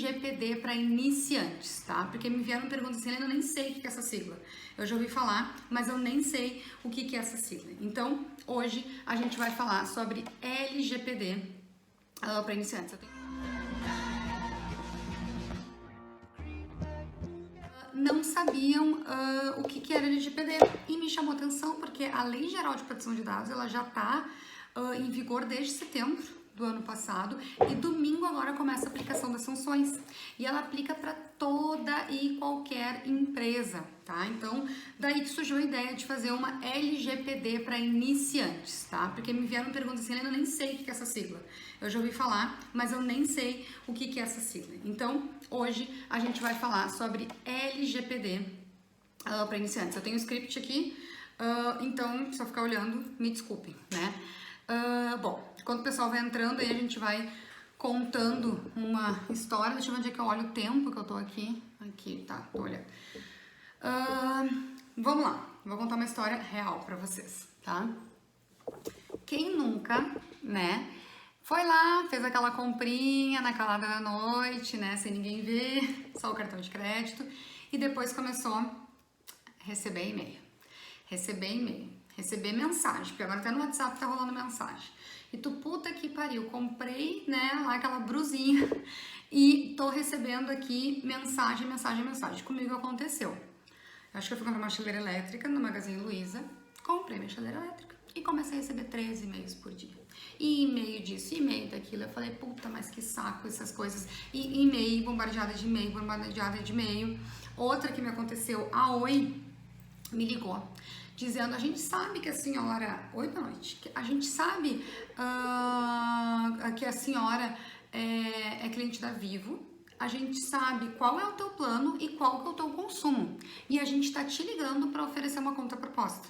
LGPD para iniciantes, tá? Porque me vieram perguntas assim, eu nem sei o que é essa sigla. Eu já ouvi falar, mas eu nem sei o que é essa sigla. Então, hoje a gente vai falar sobre LGPD para iniciantes. Não sabiam o que era LGPD e me chamou atenção porque a Lei Geral de Proteção de Dados ela já está em vigor desde setembro do ano passado e domingo agora começa a aplicação das sanções e ela aplica para toda e qualquer empresa, tá? Então, daí que surgiu a ideia de fazer uma LGPD para iniciantes, tá? Porque me vieram perguntas assim, eu nem sei o que é essa sigla. Eu já ouvi falar, mas eu nem sei o que é essa sigla. Então, hoje a gente vai falar sobre LGPD para iniciantes. Eu tenho o script aqui, então, se eu ficar olhando, me desculpem, né? Bom, quando o pessoal vai entrando, aí a gente vai contando uma história. Deixa eu ver onde é que eu olho o tempo que eu tô aqui. Aqui, tá, tô olhando. Vamos lá, vou contar uma história real pra vocês, tá? Quem nunca, né, foi lá, fez aquela comprinha na calada da noite, né, sem ninguém ver, só o cartão de crédito, e depois começou a receber e-mail, receber mensagem, porque agora até no WhatsApp tá rolando mensagem. E tu, puta que pariu, comprei, né, lá aquela brusinha e tô recebendo aqui mensagem. Comigo aconteceu. Acho que eu fui comprar uma chaleira elétrica no Magazine Luiza, comprei minha chaleira elétrica e comecei a receber 13 e-mails por dia. E e-mail disso, e-mail daquilo. Eu falei, puta, mas que saco essas coisas. E e-mail, bombardeada de e-mail. Outra que me aconteceu, a Oi me ligou, dizendo, a gente sabe que a senhora... Oi, boa noite. A gente sabe que a senhora é cliente da Vivo. A gente sabe qual é o teu plano e qual que é o teu consumo. E a gente tá te ligando para oferecer uma contraproposta.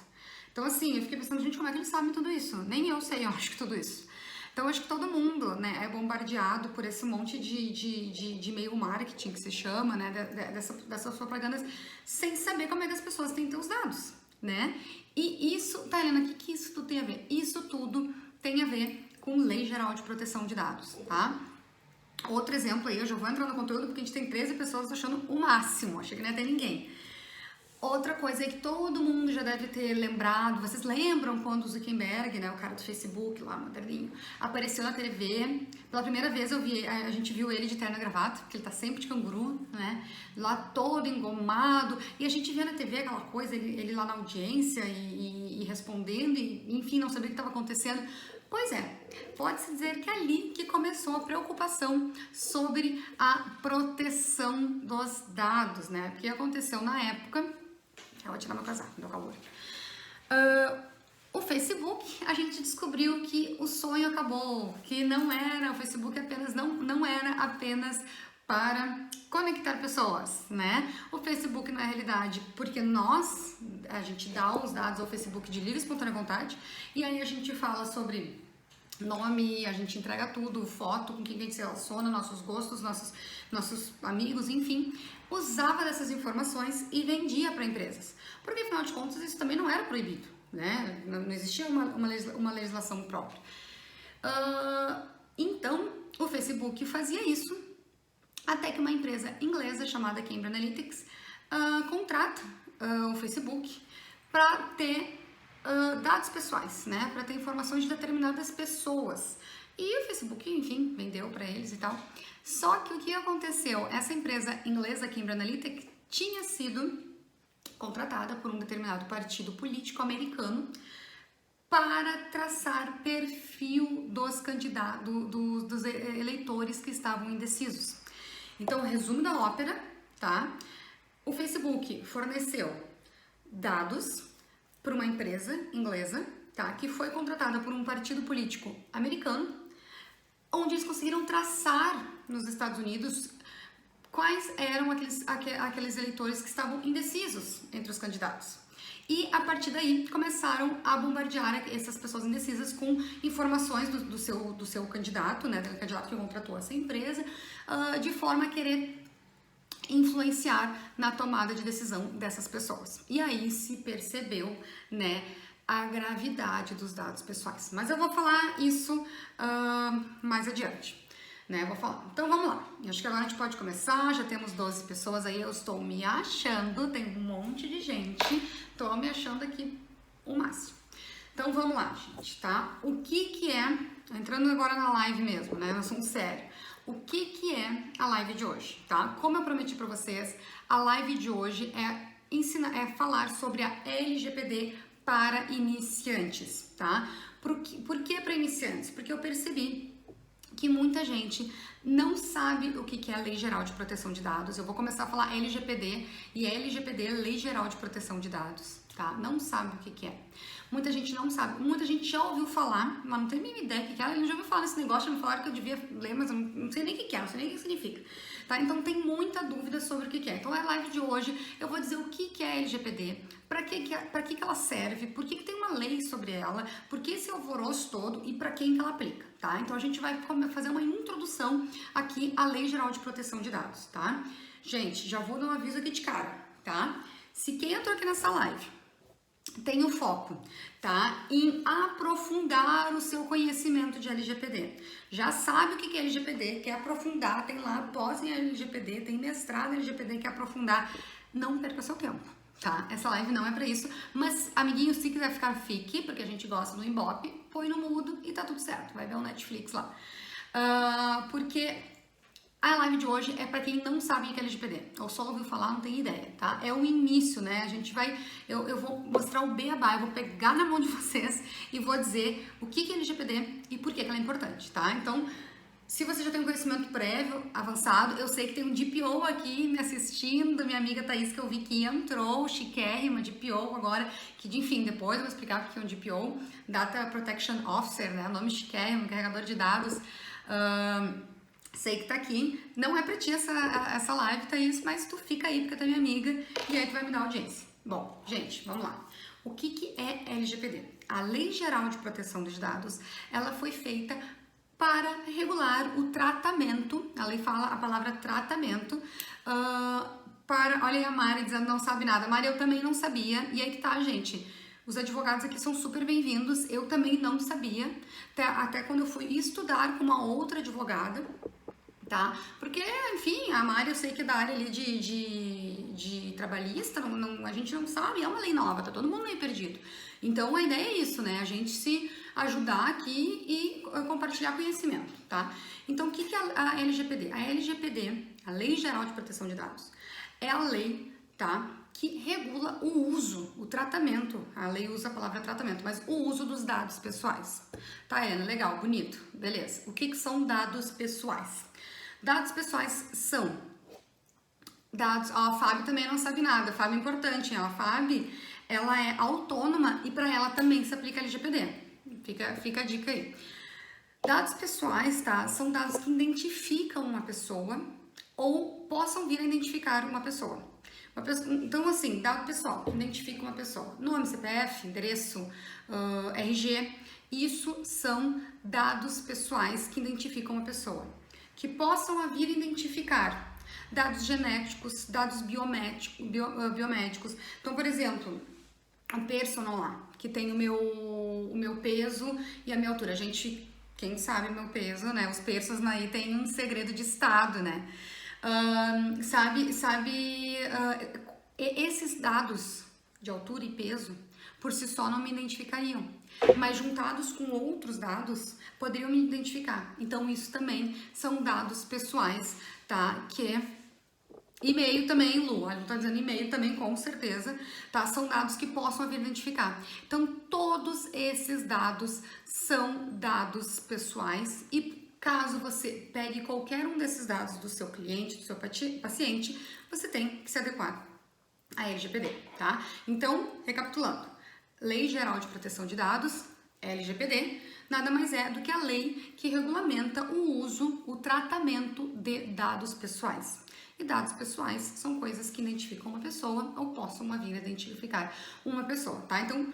Então, assim, eu fiquei pensando, gente, como é que eles sabem tudo isso? Nem eu sei, eu acho que tudo isso. Então, acho que todo mundo, né, é bombardeado por esse monte de e-mail marketing que se chama, né, dessas propagandas, sem saber como é que as pessoas têm teus dados, né? E isso, tá, Helena, o que isso tudo tem a ver? Isso tudo tem a ver com Lei Geral de Proteção de Dados, tá? Outro exemplo aí, eu já vou entrar no conteúdo porque a gente tem 13 pessoas achando o máximo, achei que não ia ter ninguém. Outra coisa é que todo mundo já deve ter lembrado, vocês lembram quando o Zuckerberg, né, o cara do Facebook lá, moderninho, apareceu na TV, pela primeira vez a gente viu ele de terno e gravata, porque ele tá sempre de canguru, né, lá todo engomado, e a gente via na TV aquela coisa, ele lá na audiência e respondendo, e enfim, não sabia o que estava acontecendo. Pois é, pode-se dizer que é ali que começou a preocupação sobre a proteção dos dados, né, o que aconteceu na época. Eu vou tirar meu casaco, deu calor. O Facebook, a gente descobriu que o sonho acabou, que o Facebook não era apenas para conectar pessoas, né? O Facebook, na realidade, porque a gente dá os dados ao Facebook de livre e espontânea vontade, e aí a gente fala sobre nome, a gente entrega tudo, foto, com quem a gente se relaciona, nossos gostos, nossos amigos, enfim, usava dessas informações e vendia para empresas. Porque, afinal de contas, isso também não era proibido, né? Não existia uma legislação própria. Então, o Facebook fazia isso, até que uma empresa inglesa chamada Cambridge Analytica contrata o Facebook para ter dados pessoais, né, para ter informações de determinadas pessoas. E o Facebook, enfim, vendeu para eles e tal. Só que o que aconteceu? Essa empresa inglesa, Cambridge Analytica, tinha sido contratada por um determinado partido político americano para traçar perfil dos candidatos, dos eleitores que estavam indecisos. Então, resumo da ópera, tá? O Facebook forneceu dados por uma empresa inglesa, tá, que foi contratada por um partido político americano, onde eles conseguiram traçar nos Estados Unidos quais eram aqueles eleitores que estavam indecisos entre os candidatos. E a partir daí começaram a bombardear essas pessoas indecisas com informações do seu candidato, né, do candidato que contratou essa empresa, de forma a querer influenciar na tomada de decisão dessas pessoas. E aí se percebeu, né, a gravidade dos dados pessoais. Mas eu vou falar isso mais adiante. né? Vou falar. Então vamos lá. Acho que agora a gente pode começar. Já temos 12 pessoas aí. Eu estou me achando. Tem um monte de gente. Estou me achando aqui o máximo. Então vamos lá, gente, tá? O que é, entrando agora na live mesmo, né? Assunto sério. O que é a live de hoje, tá? Como eu prometi pra vocês, a live de hoje é falar sobre a LGPD para iniciantes, tá? Por que para iniciantes? Porque eu percebi que muita gente não sabe o que é a Lei Geral de Proteção de Dados. Eu vou começar a falar LGPD, e LGPD é Lei Geral de Proteção de Dados, tá? Não sabe o que é. Muita gente não sabe, muita gente já ouviu falar, mas não tem a mínima ideia do que é. Eu já ouviu falar desse negócio, já me falaram que eu devia ler, mas eu não sei nem o que é, não sei nem o que significa. Tá? Então tem muita dúvida sobre o que é. Então a live de hoje eu vou dizer o que é a LGPD, para que ela serve, por que tem uma lei sobre ela, por que esse alvoroço todo e para quem que ela aplica, tá? Então a gente vai fazer uma introdução aqui à Lei Geral de Proteção de Dados, tá? Gente, já vou dar um aviso aqui de cara, tá? Se quem entrou aqui nessa live tem o foco, tá? Em aprofundar o seu conhecimento de LGPD. Já sabe o que é LGPD, quer aprofundar, tem lá pós em LGPD, tem mestrado em LGPD, quer aprofundar. Não perca seu tempo, tá? Essa live não é pra isso, mas, amiguinho, se quiser ficar, fique, porque a gente gosta do Ibope, põe no mudo e tá tudo certo, vai ver o Netflix lá. Porque a live de hoje é para quem não sabe o que é LGPD, ou só ouviu falar, não tem ideia, tá? É o início, né? A gente vai, eu vou mostrar o beabá, eu vou pegar na mão de vocês e vou dizer o que é LGPD e por que ela é importante, tá? Então, se você já tem um conhecimento prévio, avançado, eu sei que tem um DPO aqui me assistindo, minha amiga Thaís, que eu vi que entrou, chiquérrima, DPO agora, que enfim, depois eu vou explicar o que é um DPO, Data Protection Officer, né? Nome chiquérrimo, carregador de dados. Sei que tá aqui, não é pra ti essa live, Thaís, mas tu fica aí porque tu é minha amiga e aí tu vai me dar audiência. Bom, gente, vamos lá. O que é LGPD? A Lei Geral de Proteção dos Dados, ela foi feita para regular o tratamento, a lei fala a palavra tratamento, olha aí a Mari dizendo não sabe nada. Mari, eu também não sabia, e aí que tá, gente. Os advogados aqui são super bem-vindos, eu também não sabia, até quando eu fui estudar com uma outra advogada, tá? Porque, enfim, a Mari, eu sei que é da área ali de trabalhista, a gente não sabe, é uma lei nova, tá todo mundo meio perdido. Então, a ideia é isso, né? A gente se ajudar aqui e compartilhar conhecimento, tá? Então, o que é a LGPD? A LGPD, a Lei Geral de Proteção de Dados, é a lei, tá? Que regula o uso, o tratamento, a lei usa a palavra tratamento, mas o uso dos dados pessoais. Tá, Helena? Legal, bonito, beleza. O que são dados pessoais? Dados pessoais são dados... Ó, a Fábio também não sabe nada, a Fábio é importante, a Fábio, ela é autônoma e para ela também se aplica LGPD. Fica a dica aí. Dados pessoais, tá? São dados que identificam uma pessoa ou possam vir a identificar uma pessoa. Então, assim, dado pessoal, identifica uma pessoa. Nome, CPF, endereço, RG. Isso são dados pessoais que identificam uma pessoa. Que possam vir a identificar dados genéticos, dados biomédicos. Então, por exemplo, o personal lá, que tem o meu peso e a minha altura. Gente, quem sabe meu peso, né? Os personas aí tem um segredo de estado, né? Esses dados de altura e peso por si só não me identificariam, mas juntados com outros dados poderiam me identificar. Então isso também são dados pessoais, tá? Que e-mail também, Lu, a gente tá dizendo e-mail também com certeza, tá? São dados que possam vir identificar. Então todos esses dados são dados pessoais e caso você pegue qualquer um desses dados do seu cliente, do seu paciente, você tem que se adequar à LGPD, tá? Então, recapitulando, Lei Geral de Proteção de Dados, LGPD, nada mais é do que a lei que regulamenta o uso, o tratamento de dados pessoais. E dados pessoais são coisas que identificam uma pessoa ou possam vir a identificar uma pessoa, tá? Então,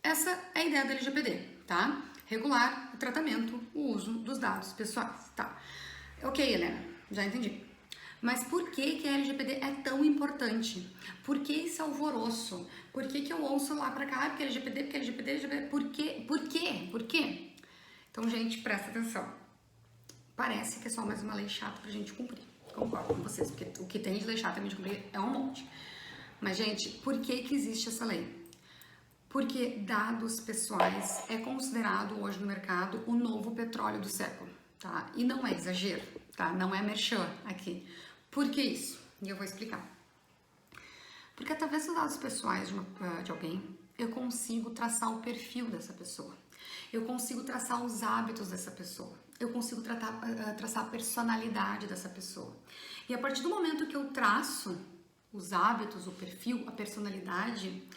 essa é a ideia da LGPD, tá? Regular o tratamento, o uso dos dados pessoais, tá? Ok, Helena, já entendi. Mas por que a LGPD é tão importante? Por que esse alvoroço? Por que eu ouço lá pra cá? Porque LGPD, porque LGPD, LGPD, por quê? Por quê? Então, gente, presta atenção. parece que é só mais uma lei chata pra gente cumprir. Concordo com vocês, porque o que tem de lei chata pra gente cumprir é um monte. Mas, gente, por que existe essa lei? Porque dados pessoais é considerado hoje no mercado o novo petróleo do século, tá? E não é exagero, tá? Não é merchan aqui. Por que isso? E eu vou explicar. Porque através dos dados pessoais de alguém, eu consigo traçar o perfil dessa pessoa. Eu consigo traçar os hábitos dessa pessoa. Eu consigo traçar a personalidade dessa pessoa. E a partir do momento que eu traço os hábitos, o perfil, a personalidade,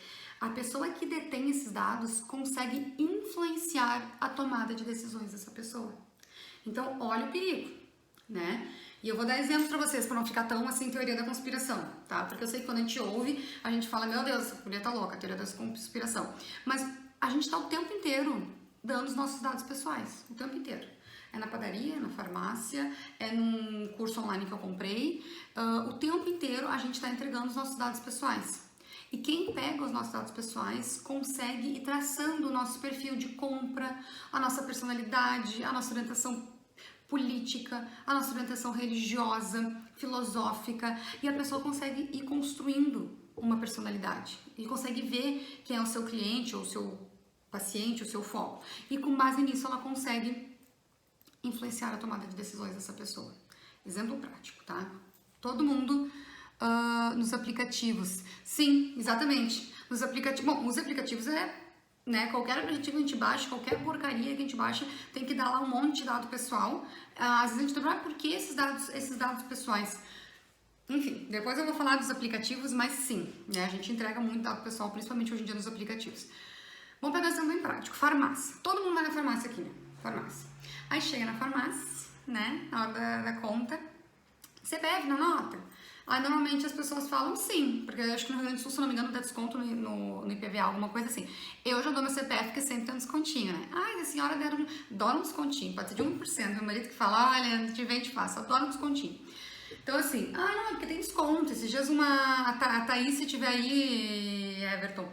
a pessoa que detém esses dados consegue influenciar a tomada de decisões dessa pessoa. Então, olha o perigo, né? E eu vou dar exemplos pra vocês, pra não ficar tão assim, teoria da conspiração, tá? Porque eu sei que quando a gente ouve, a gente fala, meu Deus, essa mulher tá louca, teoria da conspiração. Mas a gente tá o tempo inteiro dando os nossos dados pessoais, o tempo inteiro. É na padaria, é na farmácia, é num curso online que eu comprei. O tempo inteiro a gente tá entregando os nossos dados pessoais. E quem pega os nossos dados pessoais consegue ir traçando o nosso perfil de compra, a nossa personalidade, a nossa orientação política, a nossa orientação religiosa, filosófica, e a pessoa consegue ir construindo uma personalidade e consegue ver quem é o seu cliente, ou o seu paciente, o seu foco. E com base nisso ela consegue influenciar a tomada de decisões dessa pessoa. Exemplo prático, tá? Todo mundo nos aplicativos. Sim, exatamente. Nos aplicativos. Bom, os aplicativos né, qualquer aplicativo que a gente baixa, qualquer porcaria que a gente baixa, tem que dar lá um monte de dado pessoal. Às vezes a gente pergunta, por que esses dados pessoais? Enfim, depois eu vou falar dos aplicativos, mas sim, né, a gente entrega muito dado pessoal, principalmente hoje em dia nos aplicativos. Vamos pegar um exemplo bem prático. Farmácia. Todo mundo vai na farmácia aqui, né? Farmácia. Aí chega na farmácia, né, na hora da conta, CPF na nota? Aí normalmente as pessoas falam sim, porque eu acho que no Rio Grande do Sul, se não me engano, dá desconto no IPVA, alguma coisa assim. Eu já dou meu CPF, porque sempre tem um descontinho, né? Ai, a senhora adora um descontinho, pode ser de 1%. Meu marido que fala, olha, te vende fácil, adora um descontinho. Então assim, não, porque tem desconto. Esses dias a Thaís, se tiver aí, Everton,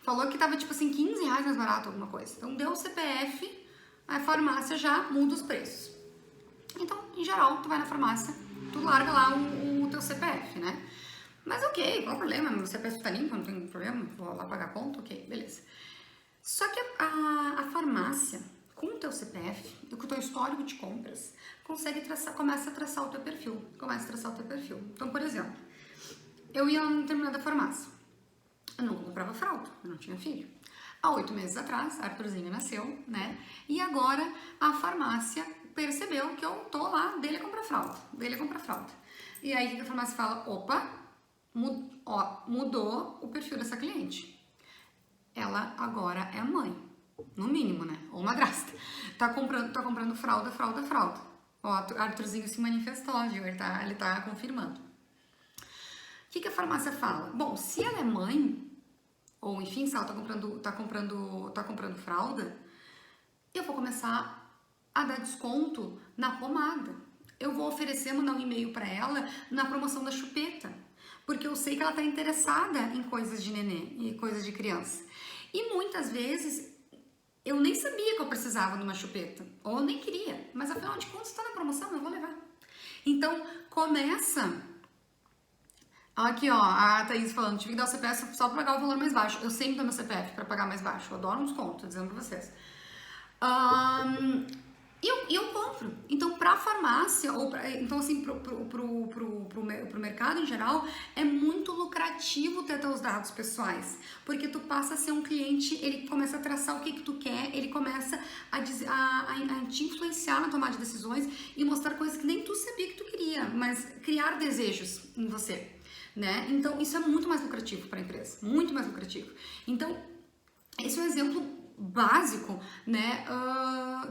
falou que tava tipo assim, R$15 mais barato alguma coisa. Então deu o CPF, a farmácia já muda os preços. Então, em geral, tu vai na farmácia, tu larga lá o teu CPF, né? Mas ok, qual o problema? Meu CPF tá limpo, não tem problema, vou lá pagar a conta, ok, beleza. Só que a farmácia, com o teu CPF e com o teu histórico de compras, começa a traçar o teu perfil, Então, por exemplo, eu ia numa determinada farmácia, eu não comprava fralda, eu não tinha filho. Há 8 meses atrás, Arthurzinho nasceu, né? E agora a farmácia percebeu que eu tô lá, dele comprar fralda. E aí o que a farmácia fala? Opa, mudou o perfil dessa cliente. Ela agora é mãe, no mínimo, né? Ou madrasta. Tá comprando fralda. Ó, Arthurzinho se manifestou, viu? Ele tá confirmando. O que a farmácia fala? Bom, se ela é mãe, ou enfim, se ela tá comprando fralda, eu vou começar a dar desconto na pomada. Eu vou mandar um e-mail para ela na promoção da chupeta, porque eu sei que ela tá interessada em coisas de nenê e coisas de criança. E muitas vezes eu nem sabia que eu precisava de uma chupeta, ou eu nem queria, mas afinal de contas está na promoção, eu vou levar. Então começa. Aqui, ó, a Thaís falando, tive que dar o CPF só pra pagar o valor mais baixo. Eu sempre dou meu CPF pra pagar mais baixo. Eu adoro um desconto, tô dizendo pra vocês. E eu compro. Então, pra farmácia, então assim, pro mercado em geral, é muito lucrativo ter teus dados pessoais. Porque tu passa a ser um cliente, ele começa a traçar o que tu quer, ele começa a te influenciar na tomada de decisões e mostrar coisas que nem tu sabia que tu queria, mas criar desejos em você. Né? Então, isso é muito mais lucrativo para a empresa, muito mais lucrativo. Então, esse é um exemplo básico, né,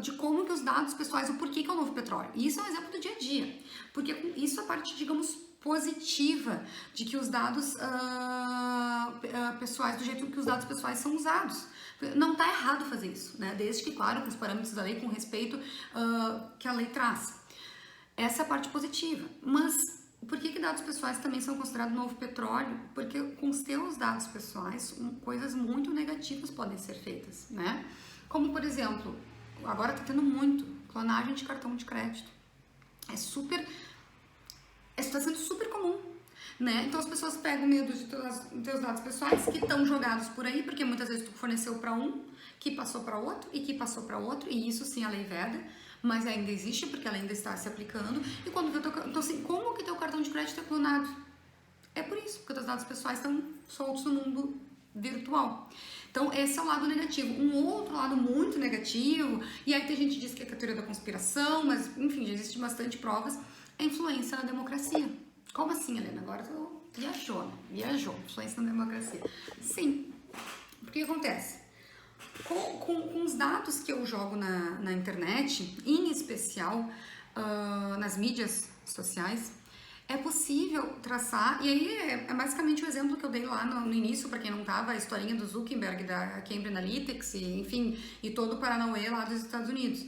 de como que os dados pessoais, o porquê que é o novo petróleo. E isso é um exemplo do dia a dia, porque isso é a parte, digamos, positiva de que os dados pessoais, do jeito que os dados pessoais são usados. Não está errado fazer isso, né? Desde que, claro, com os parâmetros da lei, com respeito que a lei traz. Essa é a parte positiva, mas por que dados pessoais também são considerados novo petróleo? Porque com os teus dados pessoais, coisas muito negativas podem ser feitas, né? Como, por exemplo, agora tá tendo muito clonagem de cartão de crédito. Está sendo super comum, né? Então as pessoas pegam medo de teus dados pessoais que estão jogados por aí, porque muitas vezes tu forneceu para um, que passou para outro e que passou para outro, e isso sim a lei veda, mas ainda existe porque ela ainda está se aplicando. E quando vê então assim, como que teu cartão de crédito é clonado? É por isso, porque teus dados pessoais estão soltos no mundo virtual. Então, esse é o lado negativo. Um outro lado muito negativo, e aí tem gente que diz que é a teoria da conspiração, mas enfim, já existe bastante provas, é a influência na democracia. Como assim, Helena? Agora tu viajou, né? Viajou. Influência na democracia. Sim. O que acontece? Com os dados que eu jogo na internet, em especial nas mídias sociais, é possível traçar, e aí é basicamente o exemplo que eu dei lá no início, para quem não tava, a historinha do Zuckerberg, da Cambridge Analytics, e, enfim, e todo o Paranauê lá dos Estados Unidos.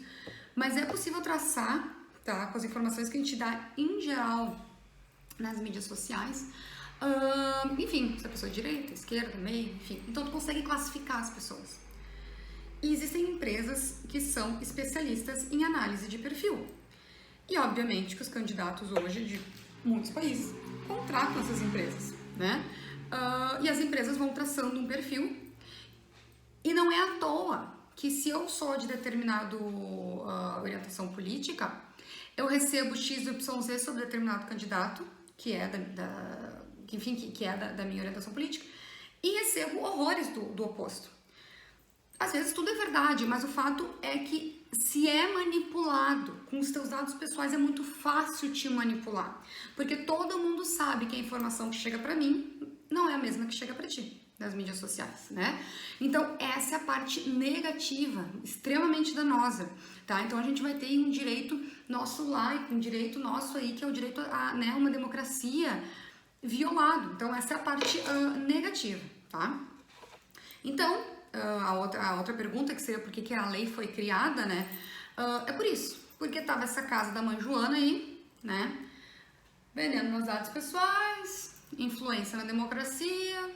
Mas é possível traçar, tá, com as informações que a gente dá em geral nas mídias sociais, enfim, se a pessoa é direita, esquerda, meio, enfim, então tu consegue classificar as pessoas. E existem empresas que são especialistas em análise de perfil. E obviamente que os candidatos hoje de muitos países contratam essas empresas, né? E as empresas vão traçando um perfil, e não é à toa que se eu sou de determinado orientação política, eu recebo XYZ sobre determinado candidato, que é da minha orientação política, e recebo horrores do oposto. Às vezes tudo é verdade, mas o fato é que se é manipulado com os teus dados pessoais, é muito fácil te manipular, porque todo mundo sabe que a informação que chega pra mim não é a mesma que chega pra ti nas mídias sociais, né? Então essa é a parte negativa, extremamente danosa, tá? Então a gente vai ter um direito nosso lá, um direito nosso aí, que é o direito a, né, uma democracia violado. Então essa é a parte negativa, tá? Então a outra pergunta, que seria por que a lei foi criada, né? É por isso, porque tava essa casa da mãe Joana aí, né? Vendendo meus dados pessoais, influência na democracia,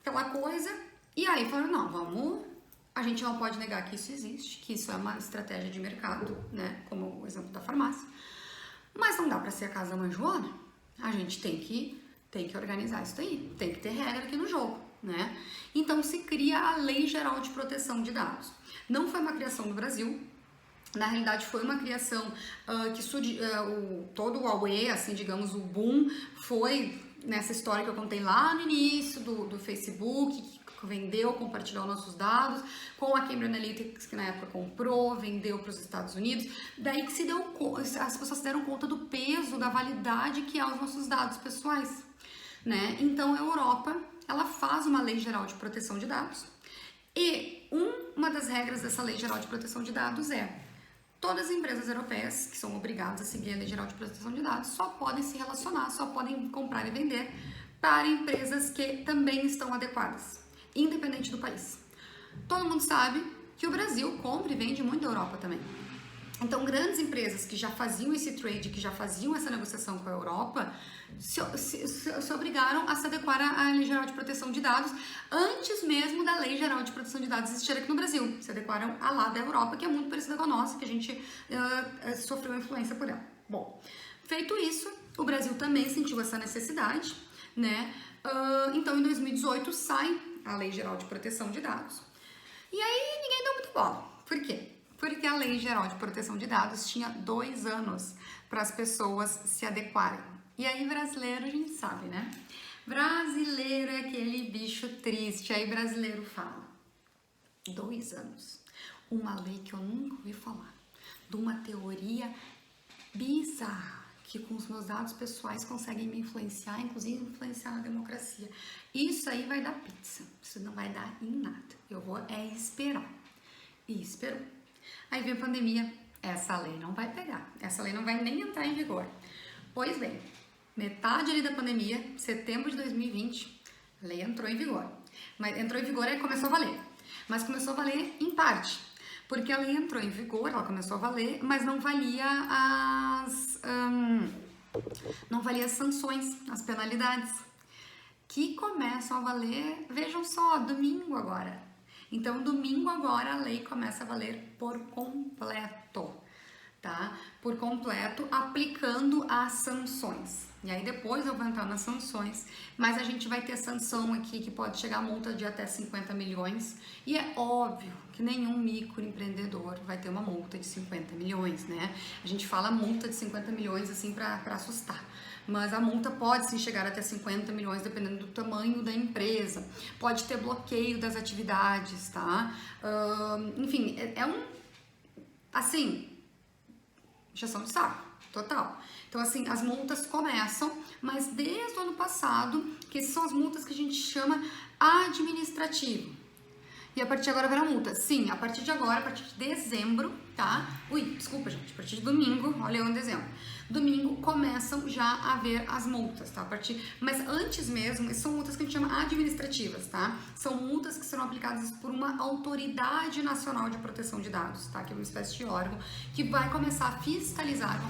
aquela coisa. E aí falaram, não, a gente não pode negar que isso existe, que isso é uma estratégia de mercado, né? Como o exemplo da farmácia. Mas não dá pra ser a casa da mãe Joana. A gente tem que organizar isso daí, tem que ter regra aqui no jogo, né? Então se cria a Lei Geral de Proteção de Dados. Não foi uma criação do Brasil, na realidade foi uma criação que todo o Huawei, assim, digamos, o boom foi nessa história que eu contei lá no início do Facebook, que vendeu, compartilhou nossos dados, com a Cambridge Analytics, que na época comprou, vendeu para os Estados Unidos. Daí que as pessoas se deram conta do peso, da validade que é os nossos dados pessoais, né? Então a Europa, ela faz uma Lei Geral de Proteção de Dados, e uma das regras dessa Lei Geral de Proteção de Dados é: todas as empresas europeias que são obrigadas a seguir a Lei Geral de Proteção de Dados só podem se relacionar, só podem comprar e vender para empresas que também estão adequadas, independente do país. Todo mundo sabe que o Brasil compra e vende muito da Europa também. Então, grandes empresas que já faziam esse trade, que já faziam essa negociação com a Europa, se obrigaram a se adequar à Lei Geral de Proteção de Dados antes mesmo da Lei Geral de Proteção de Dados existir aqui no Brasil. Se adequaram à lá da Europa, que é muito parecida com a nossa, que a gente sofreu influência por ela. Bom, feito isso, o Brasil também sentiu essa necessidade, né? Então, em 2018, sai a Lei Geral de Proteção de Dados. E aí, ninguém deu muita bola. Por quê? Porque a Lei Geral de Proteção de Dados tinha 2 anos para as pessoas se adequarem. E aí, brasileiro, a gente sabe, né? Brasileiro é aquele bicho triste. Aí, brasileiro fala: 2 anos. Uma lei que eu nunca ouvi falar. De uma teoria bizarra, que com os meus dados pessoais conseguem me influenciar, inclusive influenciar na democracia. Isso aí vai dar pizza. Isso não vai dar em nada. Eu vou esperar. E esperou. Aí vem a pandemia, essa lei não vai pegar, essa lei não vai nem entrar em vigor. Pois bem, metade ali da pandemia, setembro de 2020, a lei entrou em vigor. Mas entrou em vigor e começou a valer. Mas começou a valer em parte, porque a lei entrou em vigor, ela começou a valer, mas não valia as sanções, as penalidades, que começam a valer, vejam só, domingo agora. Então, domingo agora, a lei começa a valer por completo. tá? Por completo, aplicando as sanções. E aí depois eu vou entrar nas sanções, mas a gente vai ter sanção aqui que pode chegar a multa de até 50 milhões. E é óbvio que nenhum microempreendedor vai ter uma multa de 50 milhões, né? A gente fala multa de 50 milhões assim para assustar. Mas a multa pode sim chegar até 50 milhões, dependendo do tamanho da empresa. Pode ter bloqueio das atividades, tá? Enfim, é um... Assim, injeção de saco, total. Então, assim, as multas começam, mas desde o ano passado, que essas são as multas que a gente chama administrativo. E a partir de agora virá multa. Sim, a partir de agora, a partir de dezembro, tá? Ui, desculpa, gente, a partir de domingo, olha eu em dezembro. Domingo começam já a haver as multas, tá? Mas antes mesmo, são multas que a gente chama administrativas, tá? São multas que serão aplicadas por uma autoridade nacional de proteção de dados, tá? Que é uma espécie de órgão que vai começar a fiscalizar,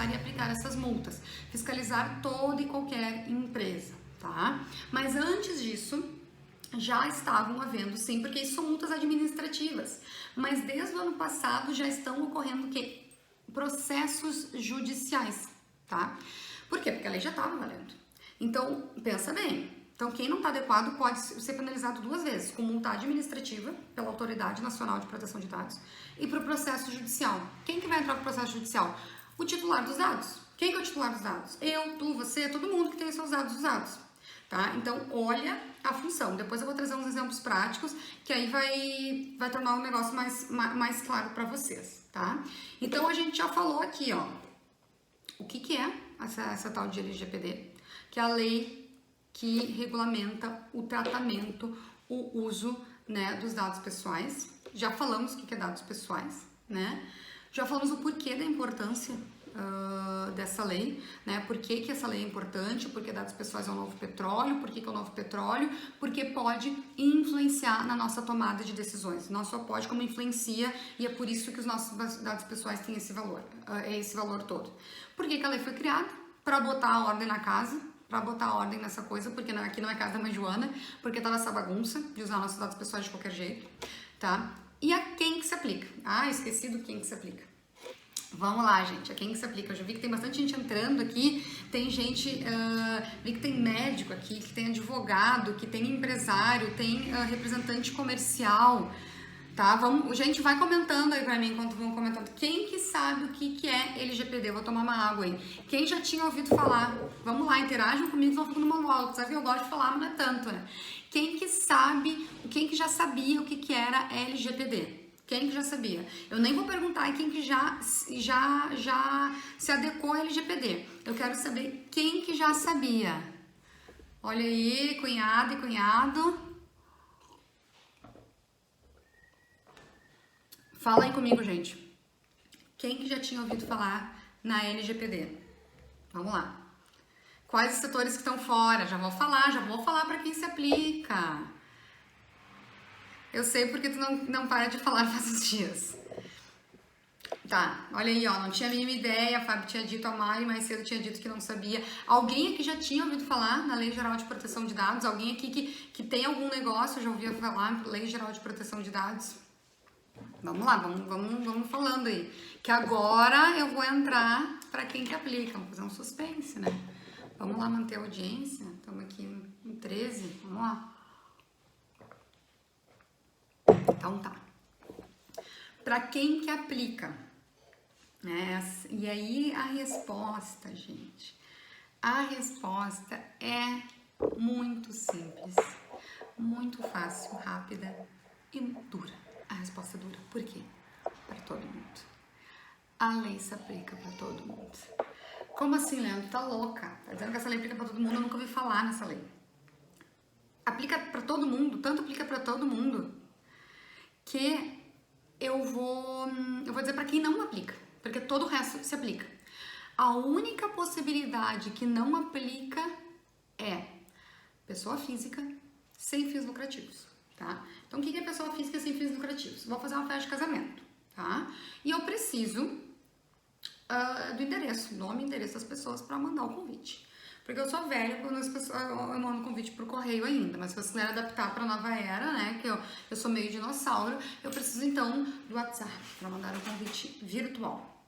e aplicar essas multas. Fiscalizar toda e qualquer empresa, tá? Mas antes disso, já estavam havendo, sim, porque isso são multas administrativas, mas desde o ano passado já estão ocorrendo o quê? Processos judiciais, tá? Por quê? Porque a lei já estava valendo. Então, pensa bem. Então, quem não está adequado pode ser penalizado 2 vezes, com multa administrativa pela Autoridade Nacional de Proteção de Dados e para o processo judicial. Quem que vai entrar para o processo judicial? O titular dos dados. Quem que é o titular dos dados? Eu, tu, você, todo mundo que tem os seus dados usados. Tá? Então, olha a função. Depois eu vou trazer uns exemplos práticos, que aí vai tornar o negócio mais claro para vocês, tá? Então, a gente já falou aqui, ó, o que é essa tal de LGPD, que é a lei que regulamenta o tratamento, o uso, né, dos dados pessoais. Já falamos o que é dados pessoais, né? Já falamos o porquê da importância dessa lei, né? Por que essa lei é importante, porque dados pessoais é o novo petróleo, por que é o novo petróleo, porque pode influenciar na nossa tomada de decisões, não só pode, como influencia, e é por isso que os nossos dados pessoais têm esse valor todo. Por que a lei foi criada? Para botar a ordem na casa, para botar a ordem nessa coisa, porque aqui não é casa da mãe Joana, porque tava essa bagunça de usar nossos dados pessoais de qualquer jeito, tá? E a quem que se aplica? Ah, esqueci do quem que se aplica. Vamos lá, gente, a quem que se aplica? Eu já vi que tem bastante gente entrando aqui, tem gente, vi que tem médico aqui, que tem advogado, que tem empresário, tem representante comercial, tá? Gente, vai comentando aí pra mim enquanto vão comentando. Quem que sabe o que é LGPD? Eu vou tomar uma água aí. Quem já tinha ouvido falar? Vamos lá, interajam comigo, não fico no monólogo, sabe que eu gosto de falar, mas não é tanto, né? Quem que já sabia o que era LGPD? Quem que já sabia? Eu nem vou perguntar quem que já se adequou ao LGPD. Eu quero saber quem que já sabia. Olha aí, cunhado e cunhado. Fala aí comigo, gente. Quem que já tinha ouvido falar na LGPD? Vamos lá. Quais os setores que estão fora? Já vou falar para quem se aplica. Eu sei porque tu não para de falar faz uns dias. Tá, olha aí, ó, não tinha a mínima ideia, a Fábio tinha dito, a Mari mais cedo tinha dito que não sabia. Alguém aqui já tinha ouvido falar na Lei Geral de Proteção de Dados? Alguém aqui que tem algum negócio já ouviu falar na Lei Geral de Proteção de Dados? Vamos lá, vamos falando aí. Que agora eu vou entrar para quem que aplica, vamos fazer um suspense, né? Vamos lá manter a audiência, estamos aqui em 13, vamos lá. Então tá. Para quem que aplica? E aí a resposta, gente. A resposta é muito simples, muito fácil, rápida e dura. A resposta é dura. Por quê? Para todo mundo. A lei se aplica para todo mundo. Como assim, Leandro? Tá louca? Tá dizendo que essa lei aplica para todo mundo? Eu nunca ouvi falar nessa lei. Aplica para todo mundo, tanto aplica para todo mundo, que eu vou dizer para quem não aplica, porque todo o resto se aplica. A única possibilidade que não aplica é pessoa física sem fins lucrativos, tá? Então, o que é pessoa física sem fins lucrativos? Vou fazer uma festa de casamento, tá? E eu preciso do endereço, nome e endereço das pessoas para mandar o convite. Porque eu sou velha, quando as pessoas, eu mando convite por correio ainda, mas se você quiser adaptar para a nova era, né, que eu sou meio dinossauro, eu preciso então do WhatsApp para mandar um convite virtual,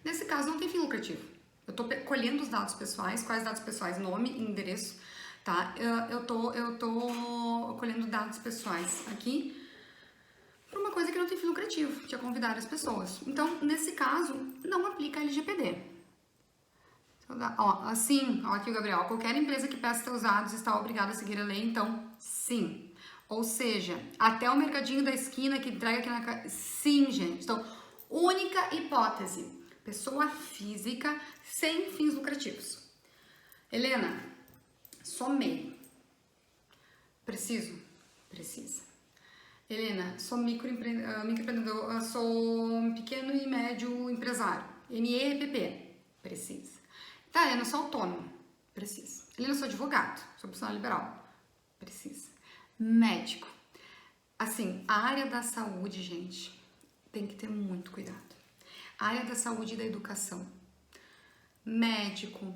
Nesse caso, não tem fim lucrativo. Eu tô colhendo os dados pessoais, quais dados pessoais? Nome e endereço, tá? Eu tô colhendo dados pessoais aqui para uma coisa que não tem fim lucrativo, que é convidar as pessoas. Então, nesse caso, não aplica a LGPD. Ó, assim, ó aqui o Gabriel, qualquer empresa que peça seus dados está obrigada a seguir a lei, então, sim. Ou seja, até o mercadinho da esquina que entrega aqui na casa. Sim, gente. Então, única hipótese. Pessoa física sem fins lucrativos. Helena, sou MEI. Preciso? Precisa. Helena, sou microempreendedor, sou pequeno e médio empresário. MEPP. Precisa. Tá, Helena, sou autônomo. Precisa. Helena, sou advogado. Sou profissional liberal. Precisa. Médico. Assim, a área da saúde, gente, tem que ter muito cuidado. A área da saúde e da educação. Médico,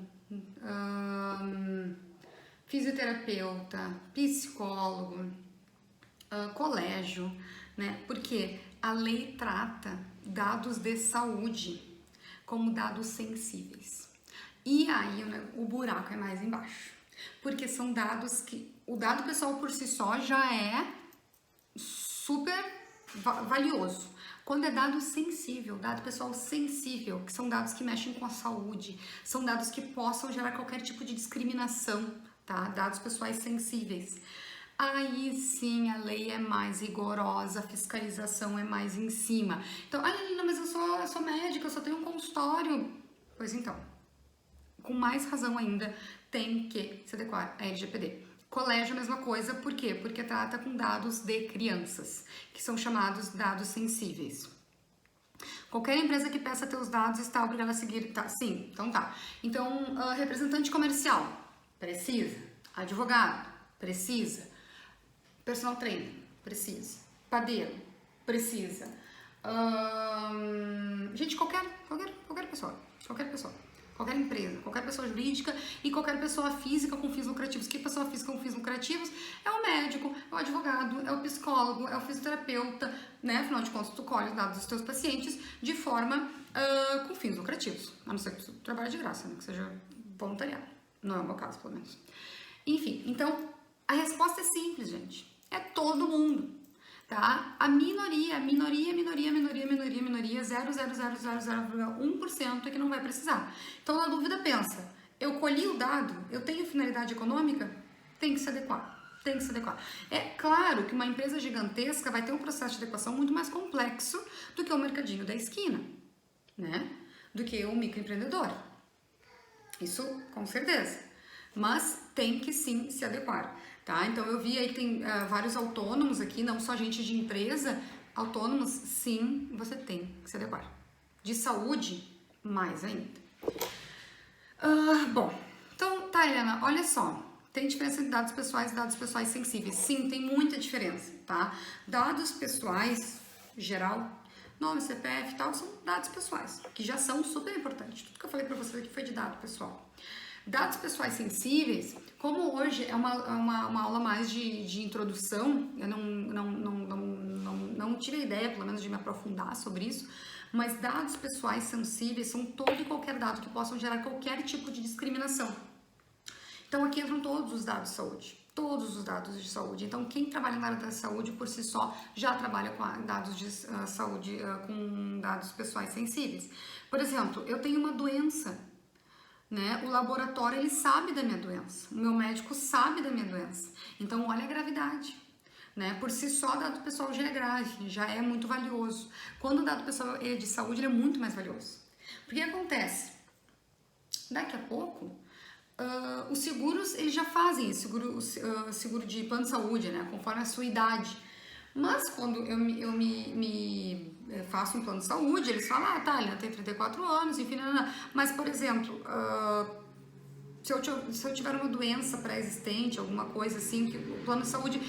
fisioterapeuta, psicólogo, colégio, né? Porque a lei trata dados de saúde como dados sensíveis. E aí o buraco é mais embaixo. Porque são dados que... O dado pessoal por si só já é super valioso. Quando é dado sensível, dado pessoal sensível, que são dados que mexem com a saúde, são dados que possam gerar qualquer tipo de discriminação, tá? Dados pessoais sensíveis. Aí sim a lei é mais rigorosa, a fiscalização é mais em cima. Então, Lina, mas eu sou médica, eu só tenho um consultório. Pois então, com mais razão ainda, tem que se adequar à LGPD. Colégio, a mesma coisa, por quê? Porque trata com dados de crianças, que são chamados dados sensíveis. Qualquer empresa que peça teus dados está obrigada a seguir, tá? Sim, então tá. Então, representante comercial, precisa. Advogado, precisa. Personal trainer, precisa. Padeiro, precisa. Gente, qualquer pessoa, qualquer empresa, qualquer pessoa jurídica e qualquer pessoa física com fins lucrativos. Que pessoa física com fins lucrativos? É o médico, é o advogado, é o psicólogo, é o fisioterapeuta, né? Afinal de contas, tu colhe os dados dos teus pacientes de forma com fins lucrativos. A não ser que tu trabalhe de graça, né? Que seja voluntariado. Não é o meu caso, pelo menos. Enfim, então, a resposta é simples, gente. É todo mundo. Tá? A minoria, 0,00001% é que não vai precisar. Então, na dúvida, pensa, eu colhi o dado, eu tenho finalidade econômica? Tem que se adequar. É claro que uma empresa gigantesca vai ter um processo de adequação muito mais complexo do que o mercadinho da esquina, né? Do que o microempreendedor. Isso, com certeza. Mas tem que sim se adequar. Tá? Então eu vi aí que tem vários autônomos aqui, não só gente de empresa, autônomos, sim, você tem que se adequar. De saúde, mais ainda. Bom, então tá, Helena, olha só, tem diferença entre dados pessoais e dados pessoais sensíveis? Sim, tem muita diferença, tá? Dados pessoais, geral, nome, CPF e tal, são dados pessoais, que já são super importantes. Tudo que eu falei pra vocês aqui foi de dado pessoal. Dados pessoais sensíveis, como hoje é uma aula mais de introdução, eu não tive a ideia, pelo menos, de me aprofundar sobre isso, mas dados pessoais sensíveis são todo e qualquer dado que possam gerar qualquer tipo de discriminação. Então, aqui entram todos os dados de saúde. Todos os dados de saúde. Então, quem trabalha na área da saúde, por si só, já trabalha com dados de saúde, com dados pessoais sensíveis. Por exemplo, eu tenho uma doença, né? O laboratório, ele sabe da minha doença, o meu médico sabe da minha doença, então olha a gravidade, né? Por si só, o dado pessoal já é grave, já é muito valioso. Quando o dado pessoal é de saúde, ele é muito mais valioso. Porque acontece? Daqui a pouco, os seguros, eles já fazem isso, seguro de plano de saúde, né? Conforme a sua idade. Mas quando eu me faço um plano de saúde, eles falam, tá, ele tem 34 anos, enfim, não. Mas, por exemplo, se eu tiver uma doença pré-existente, alguma coisa assim, que o plano de saúde,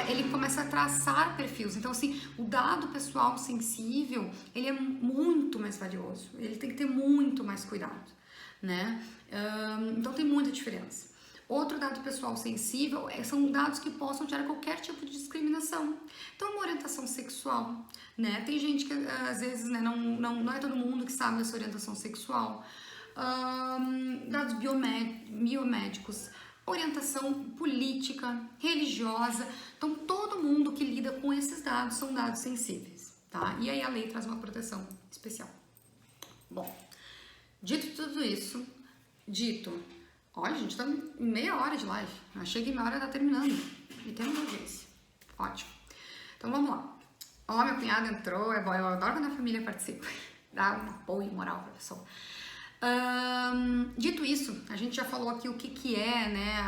ele começa a traçar perfis. Então, assim, o dado pessoal sensível, ele é muito mais valioso, ele tem que ter muito mais cuidado, né? Então, tem muita diferença. Outro dado pessoal sensível são dados que possam gerar qualquer tipo de discriminação. Então, uma orientação sexual, né? Tem gente que às vezes, né, não é todo mundo que sabe dessa orientação sexual. Dados biomédicos, orientação política, religiosa. Então, todo mundo que lida com esses dados são dados sensíveis, tá? E aí a lei traz uma proteção especial. Bom, dito tudo isso, olha, a gente tá em meia hora de live. Achei que meia hora tá terminando. E temos audiência. Ótimo. Então vamos lá. Ó, minha cunhada entrou. Eu adoro quando a família participa. Dá um apoio moral pra pessoa. Dito isso, a gente já falou aqui o que é, né,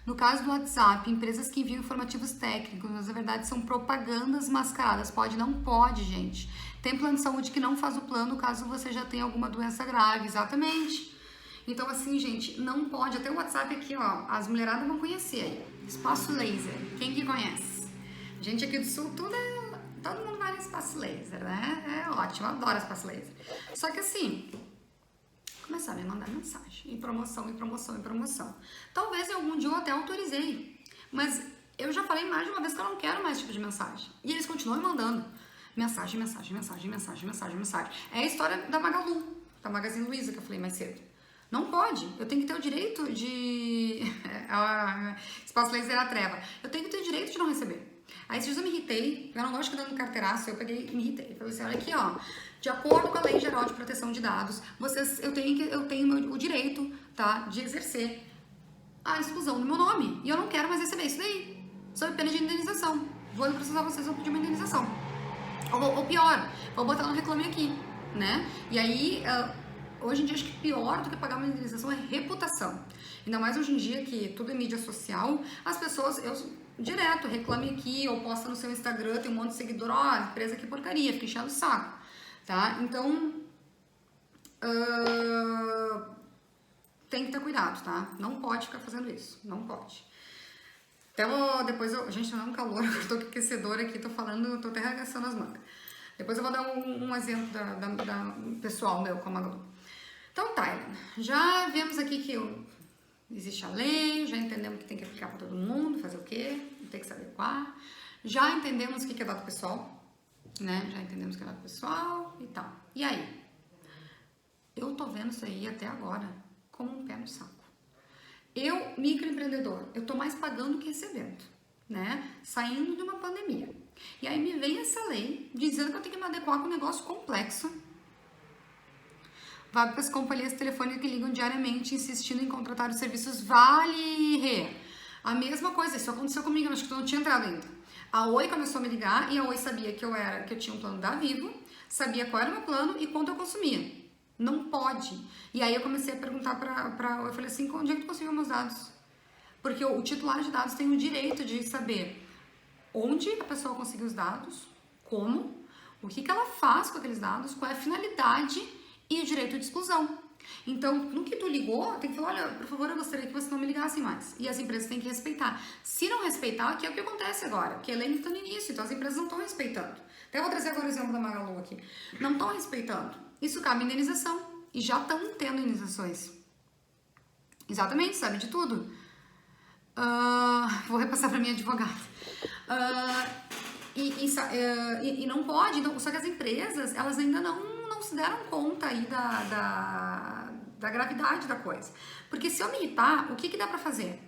no caso do WhatsApp, empresas que enviam informativos técnicos, mas na verdade são propagandas mascaradas. Não pode, gente. Tem plano de saúde que não faz o plano caso você já tenha alguma doença grave, exatamente. Então, assim, gente, não pode. Até o WhatsApp aqui, ó, as mulheradas vão conhecer aí. Espaço Laser. Quem que conhece? Gente aqui do Sul, todo mundo vai no Espaço Laser, né? É ótimo, eu adoro Espaço Laser. Só que assim, começaram a me mandar mensagem. E promoção, e promoção, e promoção. Talvez em algum dia eu até autorizei. Mas eu já falei mais de uma vez que eu não quero mais esse tipo de mensagem. E eles continuam me mandando. Mensagem. É a história da Magalu, da Magazine Luiza, que eu falei mais cedo. Não pode, eu tenho que ter o direito de... Espaço Laser é a treva. Eu tenho que ter o direito de não receber. Aí esses dias eu me irritei, eu não gosto de ficar dando carteiraço, eu peguei e me irritei. Falei assim, olha aqui, ó, de acordo com a Lei Geral de Proteção de Dados, eu tenho o direito, tá, de exercer a exclusão do meu nome. E eu não quero mais receber isso daí, sob pena de indenização. Vou processar vocês, vou pedir uma indenização. Ou pior, vou botar no Reclame Aqui, né? E aí... Hoje em dia, acho que pior do que pagar uma indenização é reputação. Ainda mais hoje em dia que tudo é mídia social, as pessoas, direto, Reclame Aqui, ou posta no seu Instagram, tem um monte de seguidor, ó, empresa que porcaria, fica enchendo o saco, tá? Então, tem que ter cuidado, tá? Não pode ficar fazendo isso, não pode. Até depois, gente, não é um calor, eu tô com aquecedor aqui, tô falando, tô até arregaçando as mangas. Depois eu vou dar um exemplo da pessoal meu com a Magalu. Então, Thailand, já vemos aqui que existe a lei, já entendemos que tem que aplicar para todo mundo, fazer o quê? Tem que se adequar. Já entendemos o que é dado pessoal, né? Já entendemos o que é dado pessoal e tal. E aí? Eu tô vendo isso aí até agora como um pé no saco. Eu, microempreendedor, eu tô mais pagando que recebendo, né? Saindo de uma pandemia. E aí me vem essa lei dizendo que eu tenho que me adequar com um negócio complexo. Vai para as companhias telefônicas que ligam diariamente insistindo em contratar os serviços Vale Re. A mesma coisa, isso aconteceu comigo, acho que tu não tinha entrado ainda. A Oi começou a me ligar e a Oi sabia que eu tinha um plano da Vivo, sabia qual era o meu plano e quanto eu consumia. Não pode. E aí eu comecei a perguntar para Oi, eu falei assim, onde é que tu conseguiu meus dados? Porque o titular de dados tem o direito de saber onde a pessoa conseguiu os dados, como, o que ela faz com aqueles dados, qual é a finalidade e o direito de exclusão. Então, no que tu ligou, tem que falar, olha, por favor, eu gostaria que você não me ligasse mais. E as empresas têm que respeitar. Se não respeitar, que é o que acontece agora, porque a lei está no início, então as empresas não estão respeitando. Até vou trazer agora o exemplo da Magalu aqui. Não estão respeitando. Isso cabe indenização. E já estão tendo indenizações. Exatamente, sabe de tudo. Vou repassar para minha advogada. E não pode, então, só que as empresas, elas ainda não se deram conta aí da gravidade da coisa. Porque se eu me irritar, o que dá pra fazer?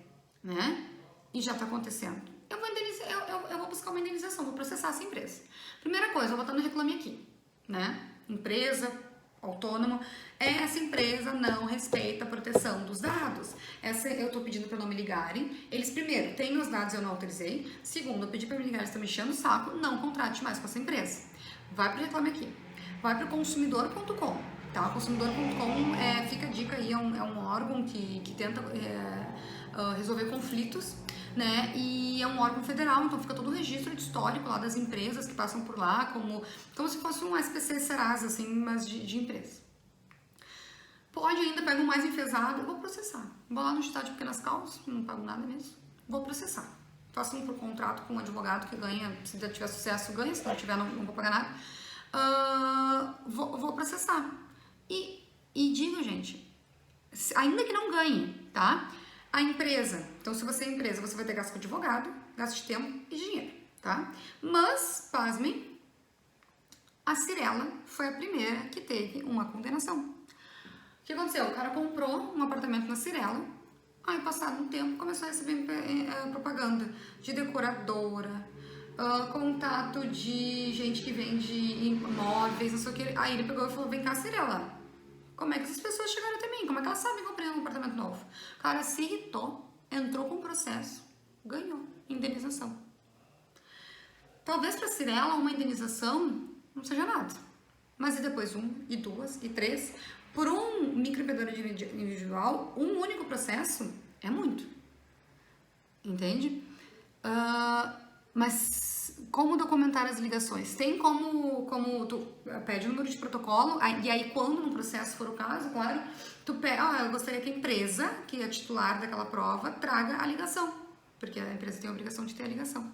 Né? E já tá acontecendo. Eu vou buscar uma indenização, vou processar essa empresa. Primeira coisa, eu vou botar no Reclame Aqui, né? Empresa, autônomo, essa empresa não respeita a proteção dos dados. Eu tô pedindo para não me ligarem. Eles, primeiro, têm os dados, eu não autorizei. Segundo, eu pedi para me ligar, eles estão me enchendo o saco, não contrate mais com essa empresa. Vai pro Reclame Aqui. Vai para o consumidor.com, tá? Consumidor.com, fica a dica aí, é um órgão que tenta resolver conflitos, né? E é um órgão federal, então fica todo o registro de histórico lá das empresas que passam por lá, como se fosse um SPC Serasa, assim, mas de empresa. Pode ainda, pega um mais enfesado, eu vou processar. Vou lá no Estado de Pequenas Causas, não pago nada mesmo, vou processar. Faço por contrato com um advogado que ganha, se tiver sucesso, ganha, se não tiver, não vou pagar nada. Vou processar. E digo, gente, ainda que não ganhe, tá? A empresa, então se você é empresa, você vai ter gasto com advogado, gasto de tempo e dinheiro, tá? Mas, pasmem, a Cirela foi a primeira que teve uma condenação. O que aconteceu? O cara comprou um apartamento na Cirela, aí passado um tempo começou a receber propaganda de decoradora, contato de gente que vende imóveis, não sei o que. Aí ele pegou e falou, vem cá, Cirela, como é que essas pessoas chegaram até mim? Como é que elas sabem que eu comprei um apartamento novo? O cara se irritou, entrou com processo, ganhou indenização. Talvez para a Cirela uma indenização não seja nada. Mas e depois e duas, e três? Por um microempreendedor individual, um único processo é muito. Entende? Mas como documentar as ligações? Tem como tu pede o número de protocolo, e aí quando no processo for o caso, claro, tu pede, eu gostaria que a empresa, que é titular daquela prova, traga a ligação, porque a empresa tem a obrigação de ter a ligação.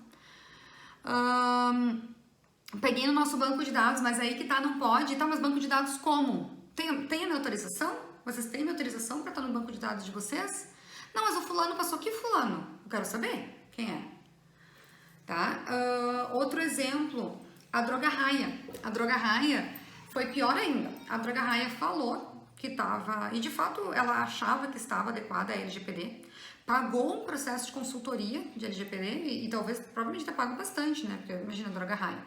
Peguei no nosso banco de dados, mas aí que tá, não pode, tá, mas banco de dados como? Tem a minha autorização? Vocês têm minha autorização para estar no banco de dados de vocês? Não, mas o fulano passou, que fulano? Eu quero saber quem é. Tá? Outro exemplo, a Droga Raia. A Droga Raia foi pior ainda. A Droga Raia falou que estava, e de fato ela achava que estava adequada à LGPD, pagou um processo de consultoria de LGPD e talvez, provavelmente tenha pago bastante, né? Porque imagina a Droga Raia.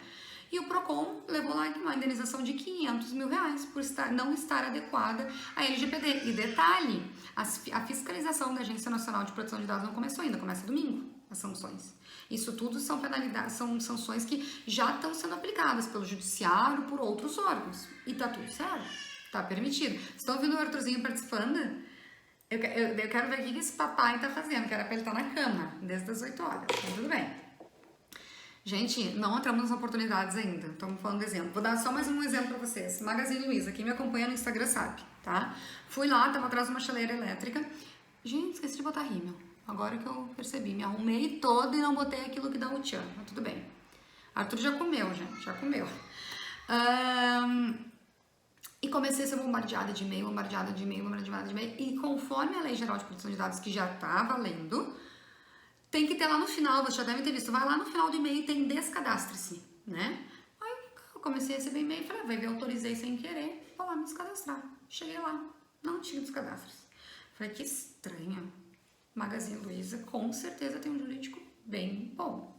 E o Procon levou lá uma indenização de R$500 mil por não estar adequada à LGPD. E detalhe, a fiscalização da Agência Nacional de Proteção de Dados não começou ainda, começa domingo, as sanções. Isso tudo são penalidades, são sanções que já estão sendo aplicadas pelo judiciário, por outros órgãos. E tá tudo certo, tá permitido. Estão vendo o Arthurzinho participando? Eu quero ver o que esse papai tá fazendo, que era pra ele estar na cama, desde as 8 horas, mas tudo bem. Gente, não entramos nas oportunidades ainda, estamos falando de exemplo. Vou dar só mais um exemplo pra vocês. Magazine Luiza, quem me acompanha no Instagram sabe, tá? Fui lá, tava atrás de uma chaleira elétrica. Gente, esqueci de botar rímel. Agora que eu percebi, me arrumei toda e não botei aquilo que dá o tchan, mas tudo bem. Arthur já comeu, gente, já comeu. E comecei a ser bombardeada de e-mail, e conforme a Lei Geral de Proteção de Dados, que já tá valendo, tem que ter lá no final, vocês já devem ter visto, vai lá no final do e-mail e tem descadastre-se, né? Aí eu comecei a receber e-mail e falei, vai ver, autorizei sem querer, vou lá me descadastrar. Cheguei lá, não tinha descadastre-se. Falei, que estranho. Magazine Luiza com certeza tem um jurídico bem bom.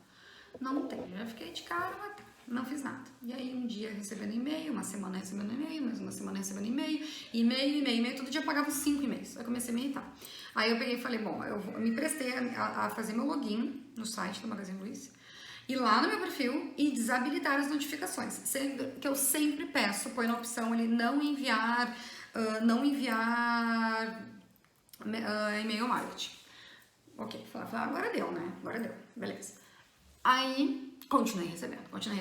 Não tem, já fiquei de cara, mas não fiz nada. E aí um dia recebendo e-mail, uma semana recebendo e-mail, mais uma semana recebendo e-mail, todo dia eu pagava 5 e-mails. Aí comecei a me irritar. Aí eu peguei e falei, bom, eu me prestei a fazer meu login no site do Magazine Luiza, ir lá no meu perfil e desabilitar as notificações. Sendo que eu sempre peço, põe na opção ali, não enviar e-mail marketing. Ok, falei, agora deu, né? Agora deu, beleza. Aí, continuei recebendo, comecei